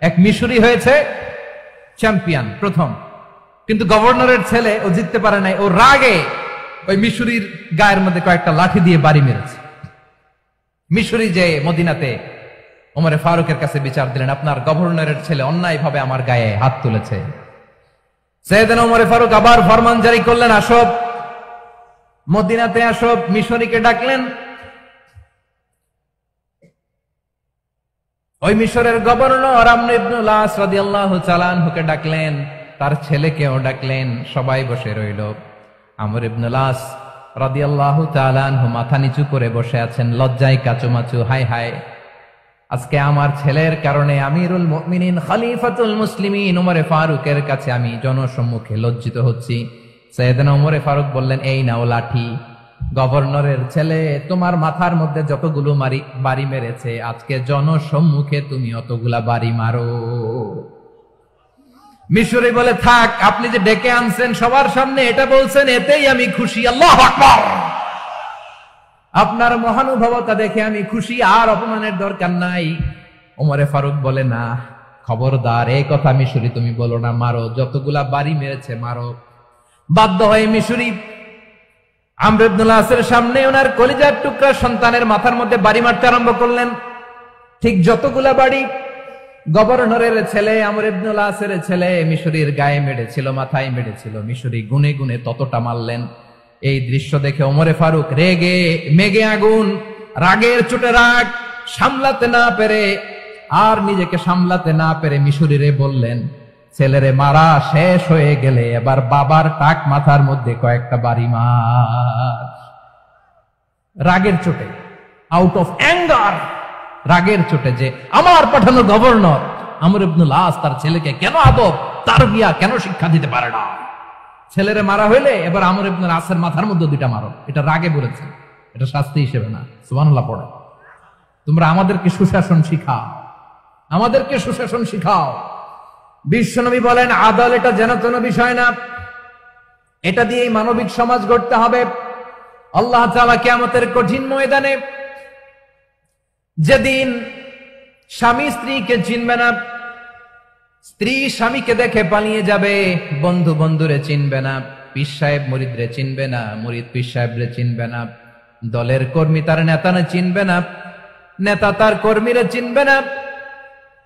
এক মিশরি হয়েছে চ্যাম্পিয়ন প্রথম। কিন্তু গভর্নরের ছেলে ও জিততে পারে নাই। ও রাগে ওই মিশরির গায়ের মধ্যে কয়েকটা লাঠি দিয়ে বাড়ি মেরেছে। মিশরি যে মদিনাতে ওমরে ফারুকের কাছে বিচার দিলেন, আপনার গভর্নরের ছেলে অন্যায়ভাবে আমার গায়ে হাত তুলেছে। সাইয়েদনা ওমরে ফারুক আবার ফরমান জারি করলেন, আসো মদিনাতে আসো। মিশরীকে ডাকলেন। ওই মিশরের গভর্নর আমর ইবনুল আস রাদিয়াল্লাহু তাআলা আনহুকে ডাকলেন, তার ছেলেকেও ডাকলেন। সবাই বসে রইল। আমর ইবনুল আস রাদিয়াল্লাহু তাআলা আনহু মাথা নিচু করে বসে আছেন, লজ্জায় কাচুমাচু। হায় হায়, আজকে আমার ছেলের কারণে আমিরুল মুমিনিন খলিফাতুল মুসলিমিন ওমরে ফারুকের কাছে আমি জনসম্মুখে লজ্জিত হচ্ছি। সাইয়েদনা ওমরে ফারুক বললেন, এই নাও লাঠি। গভর্নরের ছেলে তোমার মাথার মধ্যে যতগুলো বাড়ি মেরেছে, আজকে জনসম্মুখে তুমি অতগুলা বাড়ি মারো। মিশরি বলে, থাক, আপনি যে ডেকে আনছেন সবার সামনে এটা বলছেন, এতেই আমি খুশি। আল্লাহু আকবার। আপনার মহানুভবতা দেখে আমি খুশি, আর অপমানের দরকার নাই। ওমরে ফারুক বলে, না, খবরদার, এই কথা মিশরি তুমি বলো না, মারো, যতগুলা বাড়ি মেরেছে মারো। বাধ্য হয়ে মিশরি আমর ইবনুল আসের সামনে ওনার কলিজার টুকরা সন্তানের মাথার মধ্যে বাড়ি মারতে আরম্ভ করলেন। ঠিক যতগুলা বাড়ি গভর্নরের ছেলে আমর ইবনুল আসের ছেলে মিশরির গায়ে মেরেছিল, মাথায় মেরেছিল, মিশরি গুনে গুনে ততটা মারলেন। এই দৃশ্য দেখে ওমরে ফারুক রেগে মেগে আগুন, রাগের চোটে রাগ সামলাতে না পেরে, আর নিজেকে সামলাতে না পেরে মিশরিরে বললেন, ছেলেরে মারা শেষ হয়ে গেলে এবার বাবার টাক মাথার মধ্যে কয়েকটা বাড়ি মার। রাগের চোটে, আউট অফ অ্যাঙ্গার, রাগের চোটে, যে আমার পাঠানো গভর্নর আমর ইবনুল আস তার ছেলেকে কেন আদব তারবিয়া কেন শিক্ষা দিতে পারে না। ছেলেরে মারা হইলে এবার আমর ইবনুল আসের মাথার মধ্যে দুইটা মারো। এটা রাগে বলেছে, এটা শাস্তি হিসেবে না। সুবহানাল্লাহ পড়ে। তোমরা আমাদেরকে সুশাসন শিখাও, আমাদেরকে সুশাসন শিখাও। বিশ্বনবী বলেন, আদল এটা যেন তেন বিষয় না, এটা দিয়েই মানবিক সমাজ গড়তে হবে। আল্লাহ তাআলা কিয়ামতের কঠিন ময়দানে, যেদিন স্বামী স্ত্রীকে চিনবে না, স্ত্রী স্বামীকে দেখে পালিয়ে যাবে, বন্ধু বন্ধুরে চিনবে না, পীর সাহেব মুরিদরে চিনবে না, মুরিদ পীর সাহেবরে চিনবে না, দলের কর্মী তার নেতারে চিনবে না, নেতা তার কর্মীরে চিনবে না,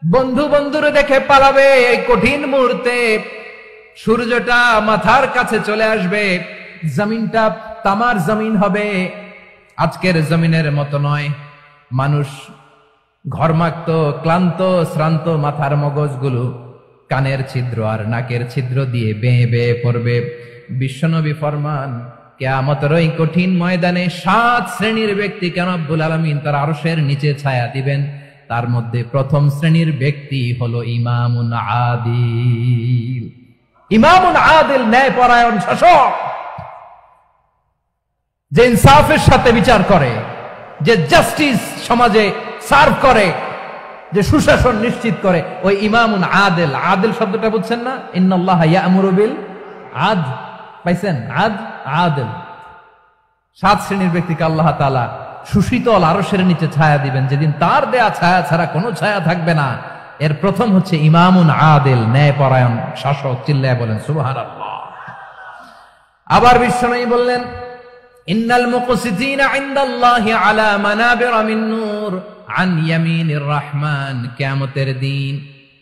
বন্ধু বন্ধুরে দেখে পালাবে। এই কঠিন মুহূর্তে সূর্যটা মাথার কাছে চলে আসবে, জমিনটা তামার জমিন হবে, আজকের জমিনের মতো নয়। মানুষ ঘর্মাক্ত, ক্লান্ত, শ্রান্ত মাথার মগজগুলো কানের ছিদ্র আর নাকের ছিদ্র দিয়ে বেয়ে বেয়ে পড়বে। বিশ্বনবী ফরমান, কিয়ামতের ওই কঠিন ময়দানে 7 শ্রেণীর ব্যক্তিকে রব্বুল আলামিন তার আরশের নিচে ছায়া দিবেন। তার মধ্যে প্রথম শ্রেণীর ব্যক্তি হলো ইমামুন আদিল। ইমামুন আদিল, ন্যায়পরায়ণ শাসক, যে ইনসাফের সাথে বিচার করে, যে জাস্টিস সমাজে সার্ভ করে, যে সুশাসন নিশ্চিত করে, ওই ইমামুন আদিল। আদিল শব্দটা বুঝছেন না? ইন্নাল্লাহা ইয়া'মুরু বিল আদল, পাইছেন? আদিল। 7 শ্রেণীর ব্যক্তিকে আল্লাহ তাআলা সুশীতল আরশের নিচে ছায়া দিবেন, যেদিন তার দেয়া ছায়া ছাড়া কোনো ছায়া থাকবে না। এর প্রথম হচ্ছে ইমামুন আদিল, ন্যায়পরায়ণ শাসক। চিল্লায় বলেন সুবহানাল্লাহ। আবার বিশ্বনবী বললেন, ইন্নাল মুকসিতিনা ইনদাল্লাহি আলা মানাবিরা মিন নূর আন ইয়ামিনির রহমান। কিয়ামতের দিন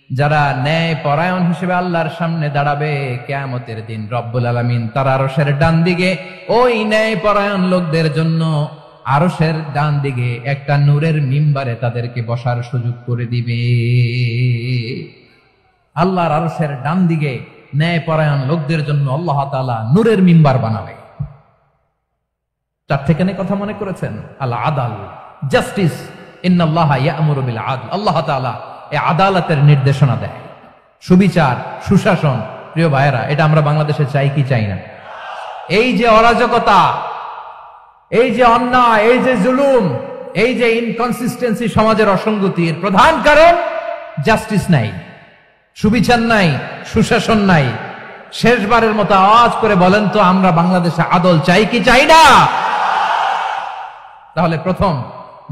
যারা ন্যায়পরায়ণ হিসেবে আল্লাহর সামনে দাঁড়াবে, কিয়ামতের দিন রব্বুল আলামিন তার আরশের ডান দিকে ওই ন্যায়পরায়ণ লোকদের জন্য আরশের ডান দিকে একটা নূরের মিম্বারে তাদেরকে বসার সুযোগ করে দিবে। আল্লাহর আরশের ডান দিকে ন্যায়পরায়ণ লোকদের জন্য আল্লাহ তাআলা নূরের মিম্বার বানাবে। চারটেখানে কথা মনে করেছেন, আল আদাল, জাস্টিস, ইন্নাল্লাহা ইয়া'মুরু বিল আদল। আল্লাহ তাআলা এই আদালতের নির্দেশনা দেয়, সুবিচার, সুশাসন। প্রিয় ভাইয়েরা, এটা আমরা বাংলাদেশে চাই কি চাই না? এই যে অরাজকতা, এই যে অন্যায়, এই যে জুলুম, এই যে ইনকনসিস্টেন্সি, সমাজের অসঙ্গতির প্রধান কারণ জাস্টিস নাই, সুবিচার নাই, সুশাসন নাই। শেষবারের মতো আওয়াজ করে বলেন তো, আমরা বাংলাদেশে আদল চাই কি চাই না? তাহলে প্রথম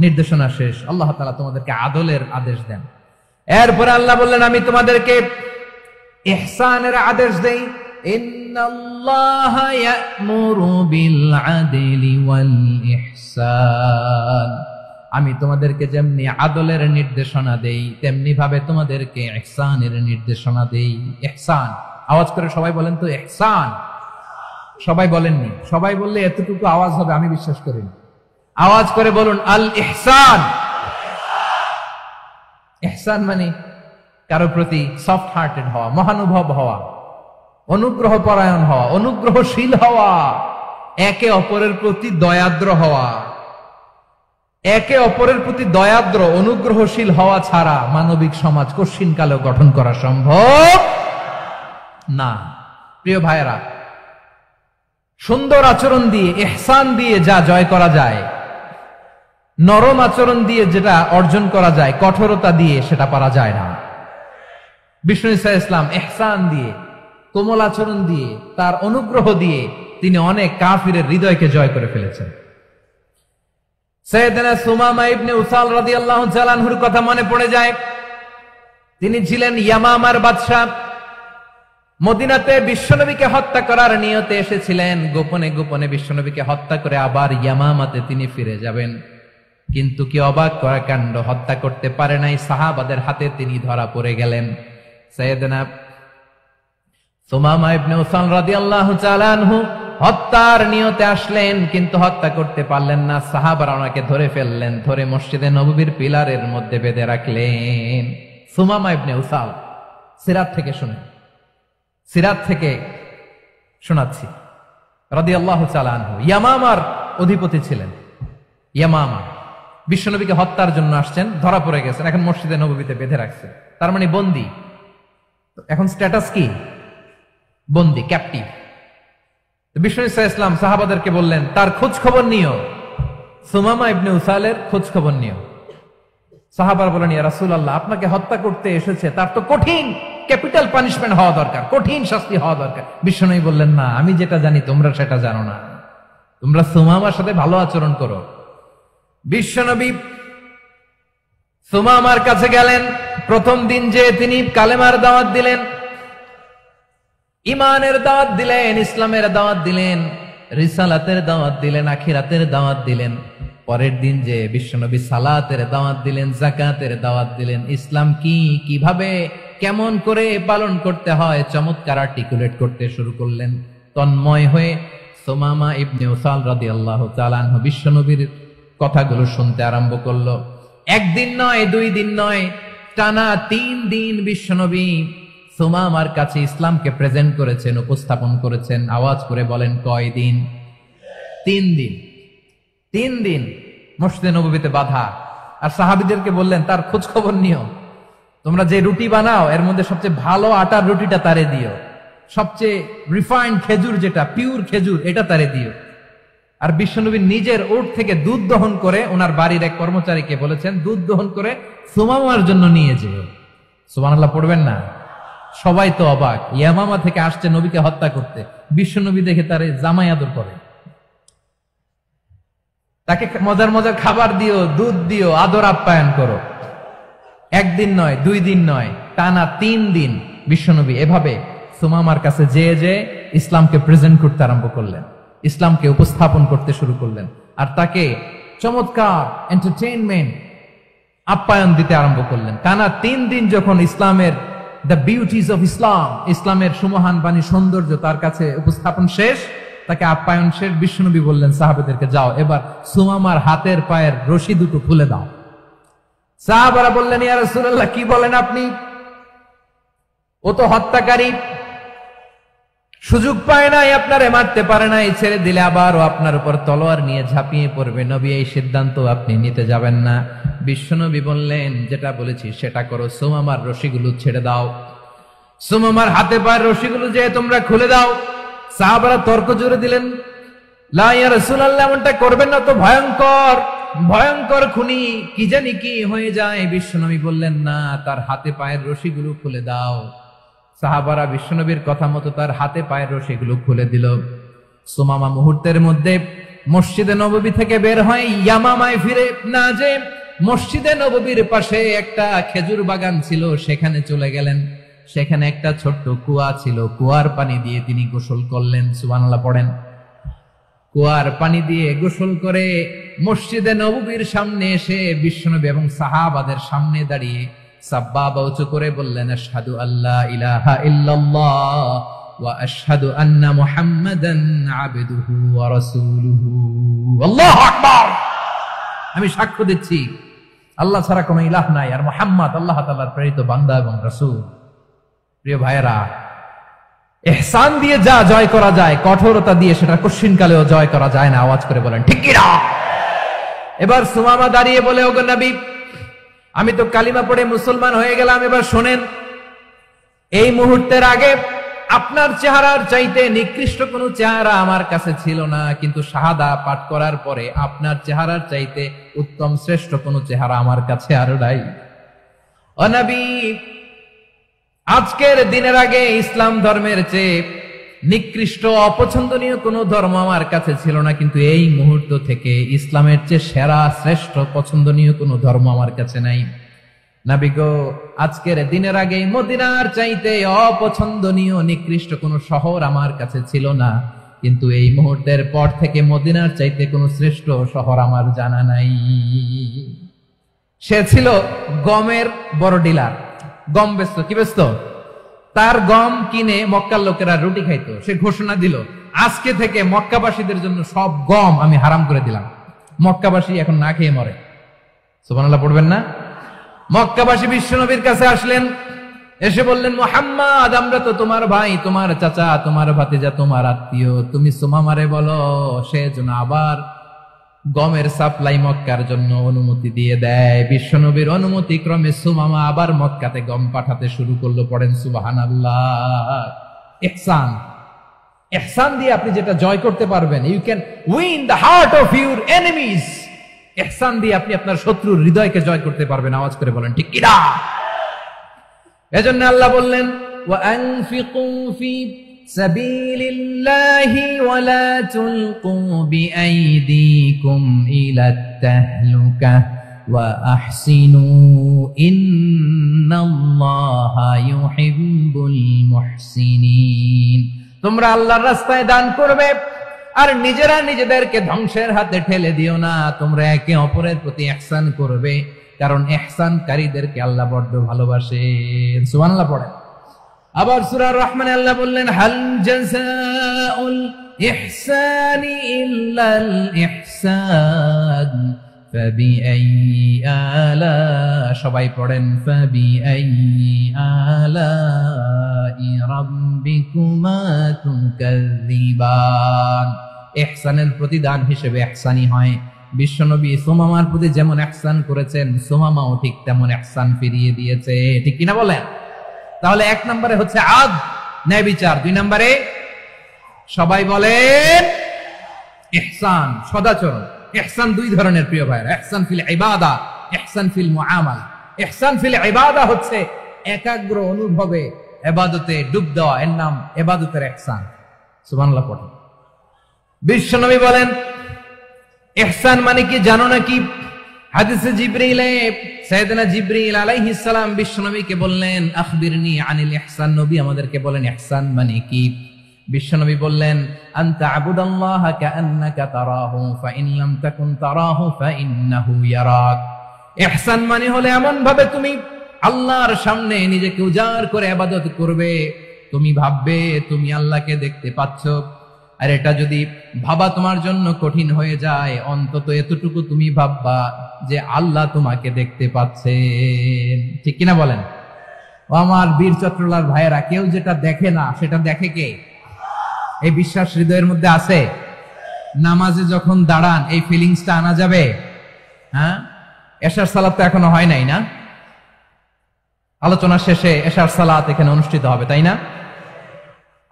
নির্দেশনা শেষ, আল্লাহ তাআলা তোমাদেরকে আদলের আদেশ দেন। এরপরে আল্লাহ বললেন, আমি তোমাদেরকে ইহসানের আদেশ দেই। ইন্নাল্লাহা ইয়া'মুরু বিল আদলি ওয়াল ইহসান। আমি তোমাদেরকে যেমনি আদলের নির্দেশনা দেই, তেমনি ভাবে তোমাদেরকে ইহসানের নির্দেশনা দেই। ইহসান, আওয়াজ করে সবাই বলেন তো ইহসান। সবাই বলেননি, সবাই বললে এতটুকু আওয়াজ হবে আমি বিশ্বাস করি না। আওয়াজ করে বলুন আল ইহসান। ইহসান মানে কারো প্রতি সফট হার্টেড হওয়া, মহানুভব হওয়া, অনুগ্রহ পরায়ণ হওয়া, অনুগ্রহশীল হওয়া, একে অপরের প্রতি দয়াদ্র হওয়া। একে অপরের প্রতি দয়াদ্র, অনুগ্রহশীল হওয়া ছাড়া মানবিক সমাজ কশিনকালেও গঠন করা সম্ভব না। প্রিয় ভাইয়েরা, সুন্দর আচরণ দিয়ে, ইহসান দিয়ে যা জয় করা যায়, নরম আচরণ দিয়ে যেটা অর্জন করা যায়, কঠোরতা দিয়ে সেটা পারা যায় না। বিষ্ণু ঈসা ইসলাম ইহসান দিয়ে, কোমল আচরণ দিয়ে, তার অনুগ্রহ দিয়ে তিনি অনেক কাফিরের হৃদয়কে জয় করে ফেলেছেন। সাইয়েদনা সুমামা ইবনে উসাল রাদিয়াল্লাহু তাআলা আনহুর কথা মনে পড়ে যায়। তিনি ছিলেন ইয়ামামার বাদশা। মদিনাতে বিশ্বনবীকে হত্যা করার নিয়তে এসেছিলেন। গোপনে গোপনে বিশ্বনবীকে হত্যা করে আবার ইয়ামামাতে তিনি ফিরে যাবেন। কিন্তু কি অবাক করা কাণ্ড, হত্যা করতে পারে নাই, সাহাবাদের হাতে তিনি ধরা পড়ে গেলেন। সাইয়েদনা সুমামা ইবনে উসাল রাদিয়াল্লাহু তাআলা আনহু হত্যার নিয়তে আসলেন, কিন্তু হত্যা করতে পারলেন না। সাহাবারা ওনাকে ধরে ফেললেন, ধরে মসজিদে নববীর পিলারের মধ্যে বেঁধে রাখলেন। সুমামা ইবনে উসাল, সিরাত থেকে শুনে, সিরাত থেকে শোনাচ্ছি, রাদিয়াল্লাহু তাআলা আনহু ইয়ামামার অধিপতি ছিলেন। ইয়ামামা বিশ্বনবীকে হত্যার জন্য আসছেন, ধরা পড়ে গেছেন, এখন মসজিদে নববীতে বেঁধে রাখছে, তার মানে বন্দী। এখন স্ট্যাটাস কি? বন্দী, ক্যাপটিভ। বিষ্ণু ঈসা ইসলাম সাহাবাদেরকে বললেন, তার খোঁজ খবর নিও, সুমামা ইবনে উসালের খোঁজ খবর নিও। সাহাবার বলেন, ইয়া রাসূলুল্লাহ, আপনাকে হত্যা করতে এসেছে, তার তো কঠিন ক্যাপিটাল পানিশমেন্ট হওয়া দরকার, কঠিন শাস্তি হওয়া দরকার। বিশ্বনবী বললেন, না, আমি যেটা জানি তোমরা সেটা জানো না, তোমরা সুমামার সাথে ভালো আচরণ করো। বিশ্বনবী সুমামার কাছে গেলেন। প্রথম দিন যে তিনি কালেমার দাওয়াত দিলেন, ইমানের দাওয়াত দিলেন, ইসলামের দাওয়াত দিলেন, রিসালাতের দাওয়াত দিলেন, আখিরাতের দাওয়াত দিলেন। পরের দিন যে বিশ্বনবী সালাতের দাওয়াত দিলেন, যাকাতের দাওয়াত দিলেন, ইসলাম কি, কিভাবে, কেমন করে পালন করতে হয় চমৎকার আর্টিকুলেট করতে শুরু করলেন। তন্ময় হয়ে সুমামা ইবনে উসাল রাদিয়াল্লাহু তাআলা আনহু বিশ্বনবীর কথাগুলো শুনতে আরম্ভ করলো। একদিন নয়, 2 দিন নয়, টানা 3 দিন বিশ্বনবী সুমামার কাছে ইসলামকে প্রেজেন্ট করেছেন, উপস্থাপন করেছেন। আওয়াজ করে বলেন, কয় দিন? 3 দিন। 3 দিন মসজিদে নববীতে বাঁধা। আর সাহাবীদেরকে বললেন, তার খোঁজ খবর নিও, তোমরা যে রুটি বানাও এর মধ্যে সবচেয়ে ভালো আটার রুটিটা তারে দিও, সবচেয়ে রিফাইন্ড খেজুর, যেটা পিওর খেজুর, এটা তারে দিও। আর বিশ্বনবী নিজের ওট থেকে দুধ দহন করে ওনার বাড়ির এক কর্মচারীকে বলেছেন, দুধ দহন করে সুমামার জন্য নিয়ে যেও। সুবহানাল্লাহ পড়বেন না? সবাই তো অবাক, ইয়ামামা থেকে আসছে নবীকে হত্যা করতে, বিশ্বনবী দেখে তারে জামাই আদর করে, তাকে মজার মজার খাবার দিও, দুধ দিও, আদর আপ্যায়ন করো। 1 দিন নয়, 2 দিন নয়, টানা 3 দিন বিশ্বনবী এভাবে সুমামার কাছে যেয়ে ইসলামকে প্রেজেন্ট করতে আরম্ভ করলেন, ইসলামকে উপস্থাপন করতে শুরু করলেন। আর তাকে চমৎকার এন্টারটেইনমেন্ট, আপ্যায়ন দিতে আরম্ভ করলেন। টানা 3 দিন যখন ইসলামের দ্য বিউটিজ অফ ইসলাম, ইসলামের সুমহান বাণী, সৌন্দর্য তার কাছে উপস্থাপন শেষ, তাকে আপ্যায়ন শেষ। বিশ্বনবী বললেন সাহাবাদেরকে, যাও এবার সুমামার হাতের পায়ের রশি দুটো খুলে দাও। সাহাবারা বললেন, ইয়া রাসূলুল্লাহ, কি বলেন আপনি? ও তো হত্যাকারী, সুযোগ পায় নাই, আপনারে মারতে পারে নাই, ছেড়ে দিলে আবার ও আপনার উপর তলোয়ার নিয়ে ঝাঁপিয়ে পড়বে। নবী, এই সিদ্ধান্ত আপনি নিতে যাবেন না। বিশ্বনবী বললেন, যেটা বলেছি সেটা করো, সুমামার রশিগুলো ছেড়ে দাও, সুমামার হাতে পায়ের রশিগুলো যে তোমরা খুলে দাও। সাহাবারা তর্ক জুড়ে দিলেন, লা ইয়া রাসূলুল্লাহ, এমনটা করবেন না, তো ভয়ঙ্কর ভয়ঙ্কর খুনি, কি জানি কি হয়ে যায়। বিশ্বনবী বললেন, না, তার হাতে পায়ের রশিগুলো খুলে দাও। সাহাবারা বিশ্বনবীর কথা মতো তার হাতে পায়ের রশিগুলো খুলে দিল। সুমামা মুহূর্তের মধ্যে মসজিদে নববী থেকে বের হয়, ইয়ামামায় ফিরে না যে মসজিদে নববীর পাশে একটা খেজুর বাগান ছিল, সেখানে চলে গেলেন। সেখানে একটা ছোট্ট কুয়া ছিল, কুয়ার পানি দিয়ে তিনি গোসল করলেন। সুবহানাল্লাহ পড়েন। কুয়ার পানি দিয়ে গোসল করে মসজিদে নববীর সামনে এসে বিশ্বনবী এবং সাহাবাদের সামনে দাঁড়িয়ে সাব্বাবা উঁচু করে বললেন, আশহাদু আল্লা ইলাহা ইল্লাল্লাহ ওয়া আশহাদু আন্না মুহাম্মাদান আবদুহু ওয়া রাসূলুহু। আল্লাহু আকবার। আমি সাক্ষ্য দিচ্ছি আল্লাহ ছাড়া কোনো ইলাহ নাই, আর মুহাম্মদ আল্লাহ তাআলার প্রেরিত বান্দা এবং রাসূল। প্রিয় ভাইয়েরা, ইহসান দিয়ে যা জয় করা যায়, কঠোরতা দিয়ে সেটা কঠিনকালেও জয় করা যায় না। আওয়াজ করে বলেন ঠিক কি না? এবার সুমামা দাঁড়িয়ে বলে, ওগো নবী, আমি তো কালিমা পড়ে মুসলমান হয়ে গেলাম, এবার শোনেন, এই মুহূর্তের আগে আপনার চেহারার চাইতে নিকৃষ্ট কোনো চেহারা আমার কাছে ছিল না, কিন্তু শাহাদা পাঠ করার পরে আপনার চেহারার চাইতে উত্তম শ্রেষ্ঠ কোনো চেহারা আমার কাছে আর নাই। ও নবী, আজকের দিনের আগে ইসলাম ধর্মের চেয়ে নিকৃষ্ট অপছন্দনীয় কোনো ধর্ম আমার কাছে ছিল না, কিন্তু এই মুহূর্ত থেকে ইসলামের চেয়ে সেরা শ্রেষ্ঠ পছন্দনীয় কোনো ধর্ম আমার কাছে নাই। নবী গো, আজকের দিনের আগে মদিনার চাইতে অপছন্দনীয় নিকৃষ্ট কোনো শহর আমার কাছে ছিল না, কিন্তু এই মুহূর্তের পর থেকে মদিনার চাইতে কোনো শ্রেষ্ঠ শহর আমার জানা নাই। সে ছিল গমের বড় ডিলার, গম বেচত। কি বেচত? তার গম কিনে মক্কার লোকেরা রুটি খাইতো। সে ঘোষণা দিল, আজকে থেকে মক্কাবাসীদের জন্য সব গম আমি হারাম করে দিলাম, মক্কাবাসী এখন না খেয়ে মরে। সুবহানাল্লাহ পড়বেন না? মক্কাবাসী বিশ্বনবীর কাছে আসলেন, এসে বললেন, মুহাম্মদ, আমরা তো তোমার ভাই, তোমার চাচা, তোমার ভাতিজা, তোমার আত্মীয়, তুমি সুমামারে বলো সে যেন আবার গমের সাপ্লাই মক্কার জন্য অনুমতি দিয়ে দেয়। বিশ্বনবীর অনুমতি ক্রমে সুমামা আবার মক্কাতে গম পাঠাতে শুরু করলো। পড়েন সুবহানাল্লাহ। ইহসান, ইহসান দিয়ে আপনি যেটা জয় করতে পারবেন, you can win the heart of your enemies. ইহসান দিয়ে আপনি আপনার শত্রুর হৃদয়কে জয় করতে পারবেন। আওয়াজ করে বলেন ঠিক কি না? এজন্য আল্লাহ বললেন, ওয়া আনফিকু ফি সাবিলিল্লাহি ওয়া লা তুলকু বিআইদিকুম ইলাত তাহলুকা ওয়া আহসিনু ইন্নাল্লাহা ইউহিব্বুল মুহসিনিন। তোমরা আল্লাহর রাস্তায় দান করবে আর নিজেরা নিজেদেরকে ধ্বংসের হাতে ঠেলে দিও না। তোমরা একে অপরের প্রতি ইহসান করবে, কারণ ইহসানকারীদেরকে আল্লাহ বড় ভালোবাসেন। সুবহানাল্লাহ পড়েন। আবার সূরা রহমানে আল্লাহ বললেন, হাল জাযাউল ইহসানি ইল্লাল ইহসান ফাবিআইয়ি আলা। সবাই পড়েন, ফাবিআইয়ি আলাই রাব্বিকুমা তুকাযযিবান। ইহসানের প্রতিদান হিসেবে ইহসানই হয়। বিশ্বনবী সুমামার প্রতি যেমন ইহসান করেছেন, সুমামাও ঠিক তেমন ইহসান ফিরিয়ে দিয়েছে। ঠিক কিনা বলেন? তাহলে এক নম্বরে হচ্ছে আদ, ন্যায় বিচার। দুই নম্বরে সবাই বলেন ইহসান, সদাচরণ। ইহসান দুই ধরনের প্রিয় ভাইরা, ইহসান ফিল ইবাদা, ইহসান ফিল মুআমালা। ইহসান ফিল ইবাদা হচ্ছে একাগ্র অনুভবে ইবাদতে ডুব দেওয়া, এর নাম ইবাদতের ইহসান। সুবহানাল্লাহ পড়েন। বিশ্বনবী বলেন ইহসান মানে কি জানো নাকি? হাদিসে জিবরিলে সাইয়েদনা জিবরিল আলাইহিস সালাম বিশ্বনবীকে বললেন, আখবিরনি আনিল ইহসান। নবী আমাদেরকে বলেন ইহসান মানে কি? বিশ্বনবী বললেন, আনতা আবুদাল্লাহা কাআন্নাকা তারাহু ফাইন লাম তাকুন তারাহু ফাইন্নাহু ইয়ারাক। ইহসান মানে হলো এমন ভাবে তুমি আল্লাহর সামনে নিজেকে উজাড় করে ইবাদত করবে, তুমি ভাববে তুমি আল্লাহকে দেখতে পাচ্ছ। আর এটা যদি ভাবা তোমার জন্য কঠিন হয়ে যায়, অন্তত এতটুকু তুমি ভাববা যে আল্লাহ তোমাকে দেখতে পাচ্ছেন। ঠিক কিনা বলেন? ও আমার বীর চট্টলার ভাইয়েরা, কেউ যেটা দেখে না সেটা দেখে কে? এই বিশ্বাস হৃদয়ের মধ্যে আছে? নামাজে যখন দাঁড়ান এই ফিলিংসটা আনা যাবে? হ্যাঁ, এশার সালাত তো এখনো হয় নাই না? আলোচনা শেষে এশার সালাত এখানে অনুষ্ঠিত হবে, তাই না?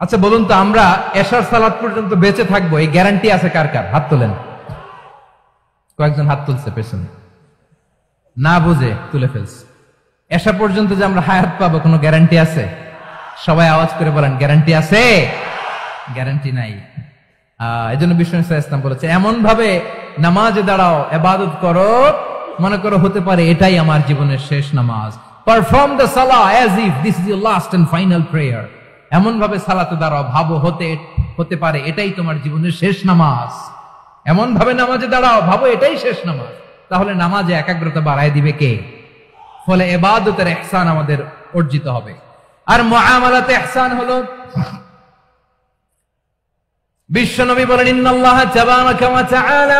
আচ্ছা বলুন তো, আমরা এশার সালাত পর্যন্ত বেঁচে থাকবো এই গ্যারান্টি আছে কার কার? হাত তোলেন। কয়েকজন হাত তুলছে পেছনে, না বুঝে তুলে ফেলছে। এশা পর্যন্ত যে আমরা হায়াত পাবো কোনো গ্যারান্টি আছে? সবাই আওয়াজ করে বলেন, গ্যারান্টি আছে? গ্যারান্টি নাই। এই জন্য বিষ্ণু ইসলাম বলেছে, এমন ভাবে নামাজে দাঁড়াও, ইবাদত করো, মনে করো হতে পারে এটাই আমার জীবনের শেষ নামাজ। পারফর্ম দ্য সালাহ as if this is your last and final prayer. এমন ভাবে সালাতে দাঁড়াও, ভাবো হতে পারে এটাই তোমার জীবনের শেষ নামাজ। এমন ভাবে নামাজে দাঁড়াও, ভাবো এটাই শেষ নামাজ। তাহলে নামাজে একাগ্রতা বাড়ায় দিবে কে? ফলে ইবাদতের ইহসান আমাদের অর্জিত হবে। আর মুআমালাতে ইহসান হলো, বিশ্বনবী বলেন, ইন্নাল্লাহা তাবারাকা ওয়া তাআলা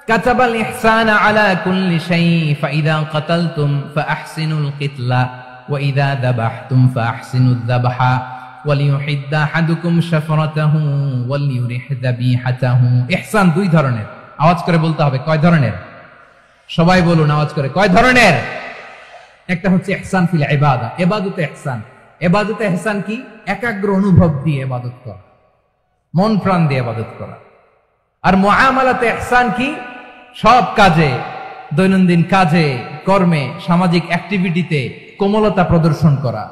কাতাবাল ইহসানা আলা কুল্লি শাই, ফাইযা কাতালতুম ফাআহসিনুল কিতলা ওয়া ইযা যাবাহতুম ফাআহসিনুয যাবহা ওয়ালিয়ুহিদ্দা আহাদুকুম শাফরাতাহু ওয়ালিয়ুরিহ যাবিহাতাহু। ইহসান দুই ধরনের, আওয়াজ করে বলতে হবে। কয় ধরনের? সবাই বলুন আওয়াজ করে, কয় ধরনের? একটা হচ্ছে ইহসান ফিল ইবাদা, ইবাদতে ইহসান। ইবাদতে ইহসান কি? একাগ্র অনুভব দিয়ে ইবাদত করা, মন প্রাণ দিয়ে ইবাদত করা। আর মুআমালাতে ইহসান কি? সব কাজে, দৈনন্দিন কাজে, কর্মে, সামাজিক অ্যাক্টিভিটিতে কোমলতা প্রদর্শন করা,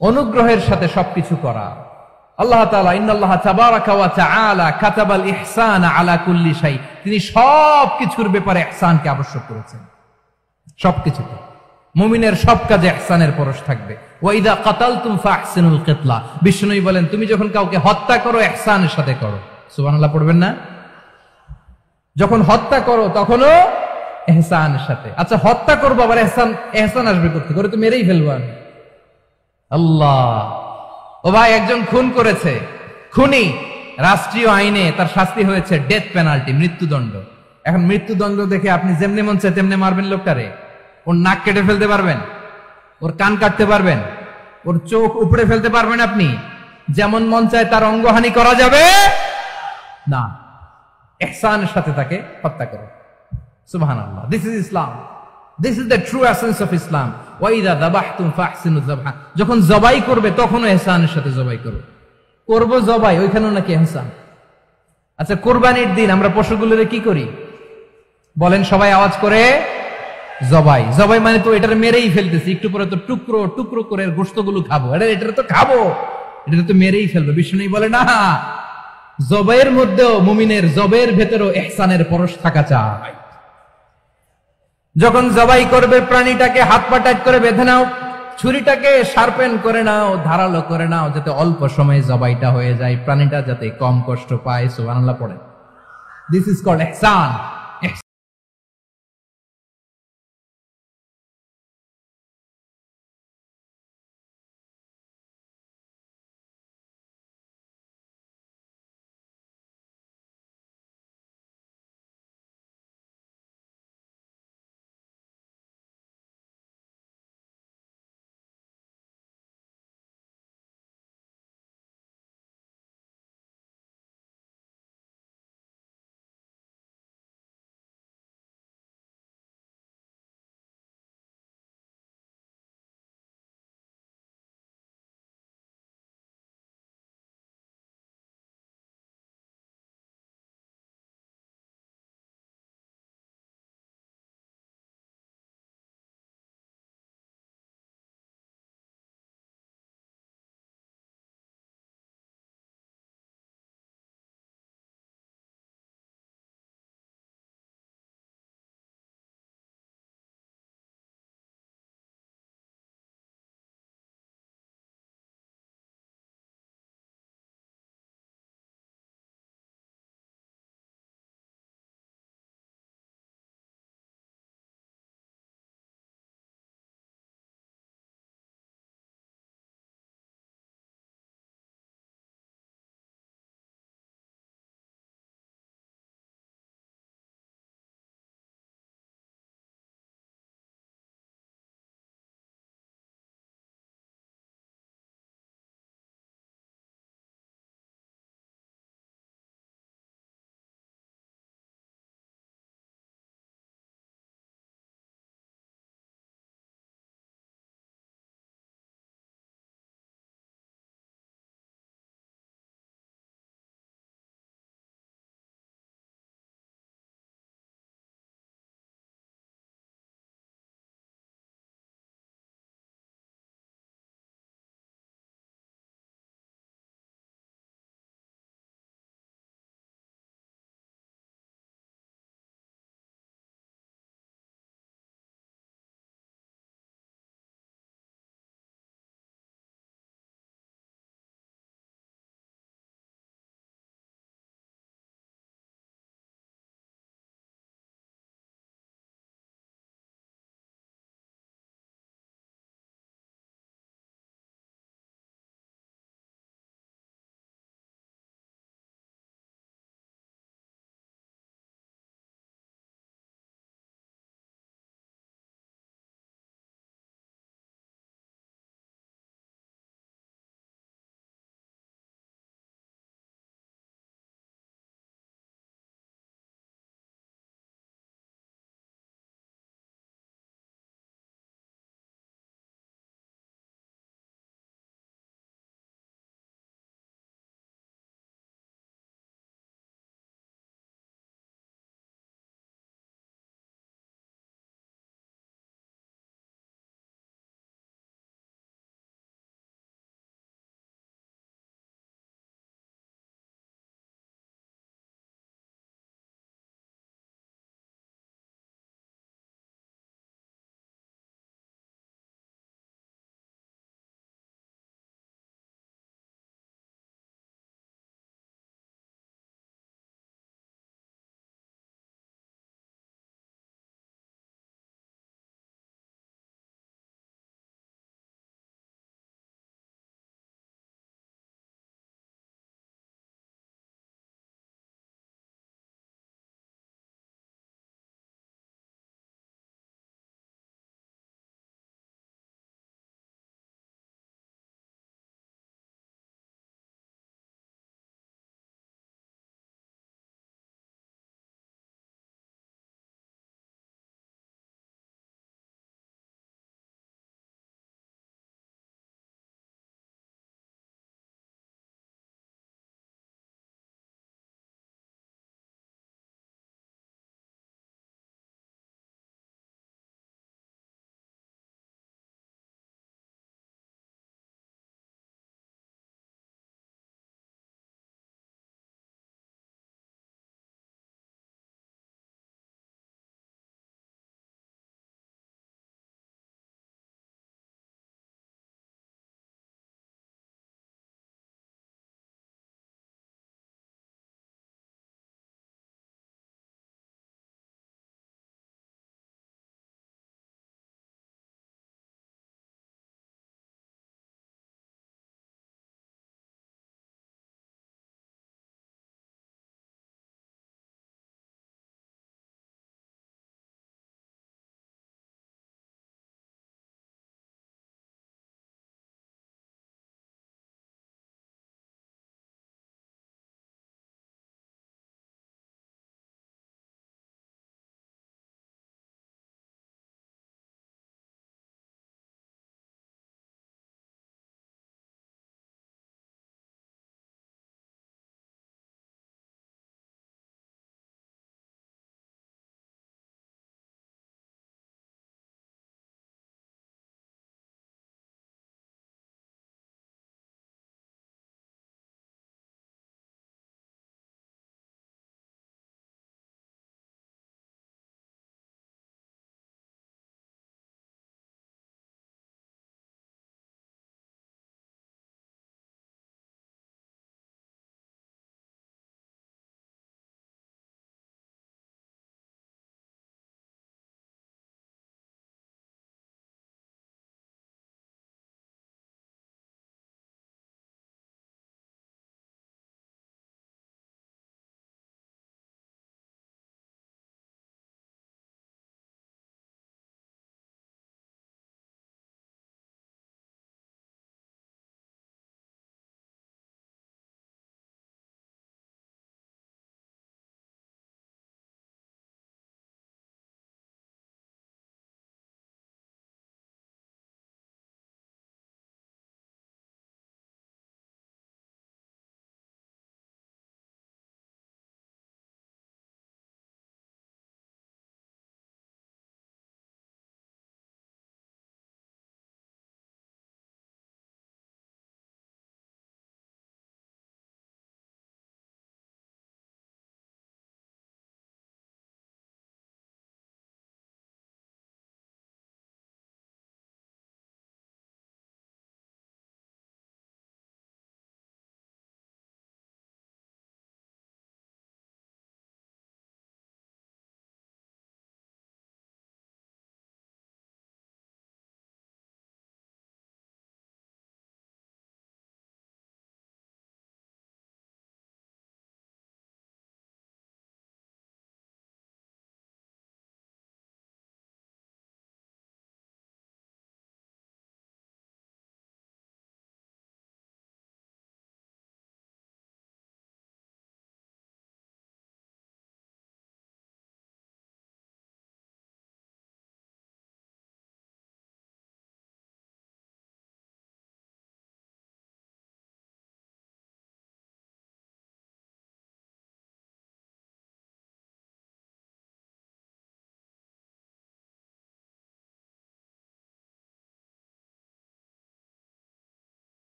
অনুগ্রহের সাথে সবকিছু করা। আল্লাহ তাআলা ইন্নাল্লাহা তাবারাকা ওয়া তাআলা কাতাবাল ইহসানা আলা কুল্লি শাই, তিনি সবকিছুর ব্যাপারে ইহসানকে আবশ্যক করেছেন। সবকিছুতে মুমিনের সব কাজে ইহসানের পরশ থাকবে। ওয়া ইযা কাতালতুম ফাহসিনুল কিতলা, বিষ্ণুই বলেন তুমি যখন কাউকে হত্যা করো ইহসানের সাথে করো। সুবহানাল্লাহ পড়বেন না? যখন হত্যা করো তখনও ইহসানের সাথে। আচ্ছা হত্যা করবো আবার ইহসান আসবে করতে করে, তো মেরেই ফেলবো আমি। আল্লাহ, ও ভাই একজন খুন করেছে, খুনি, রাষ্ট্রীয় আইনে তার শাস্তি হয়েছে ডেথ পেনাল্টি, মৃত্যুদণ্ড। এখন মৃত্যুদণ্ড দেখে আপনি যেমনি মন চায় তেমনি মারবেন লোকটারে? ওর নাক কেটে ফেলতে পারবেন? ওর কান কাটতে পারবেন? ওর চোখ উপড়ে ফেলতে পারবেন আপনি? যেমন মন চায় তার অঙ্গহানি করা যাবে না। ইহসানের সাথে তাকে হত্যা করো। সুবহানাল্লাহ, this is Islam, this is the true essence of Islam. ওয়া ইযা যাবাহতুম ফাহসিনুয যাবহা, যখন জবাই করবে তখনও ইহসানের সাথে জবাই করো। করব জবাই, ওইখানেও নাকি ইহসান। আচ্ছা কুরবানির দিন আমরা পশুগুলোরে কি করি বলেন সবাই আওয়াজ করে? জবাই। জবাই মানে তো এটারে মেরেই ফেলতেছি, একটু পরে তো টুকরো টুকরো করে গোশতগুলো খাবো, এটা তো খাবো, এটা তো মেরেই ফেলবো। বিষ্ণু বলে না, জবাইয়ের মধ্যেও মুমিনের জবাইয়ের ভেতরেও ইহসানের পরশ থাকা চাই। যখন জবাই করবে প্রাণীটাকে হাত পা টাইট করে বেঁধে নাও, ছুরিটাকে শার্পেন করে নাও, ধারালো করে নাও, যাতে অল্প সময়ে জবাইটা হয়ে যায়, প্রাণীটা যাতে কম কষ্ট পায়। সুবহানাল্লাহ পড়ে। This is called Ihsan.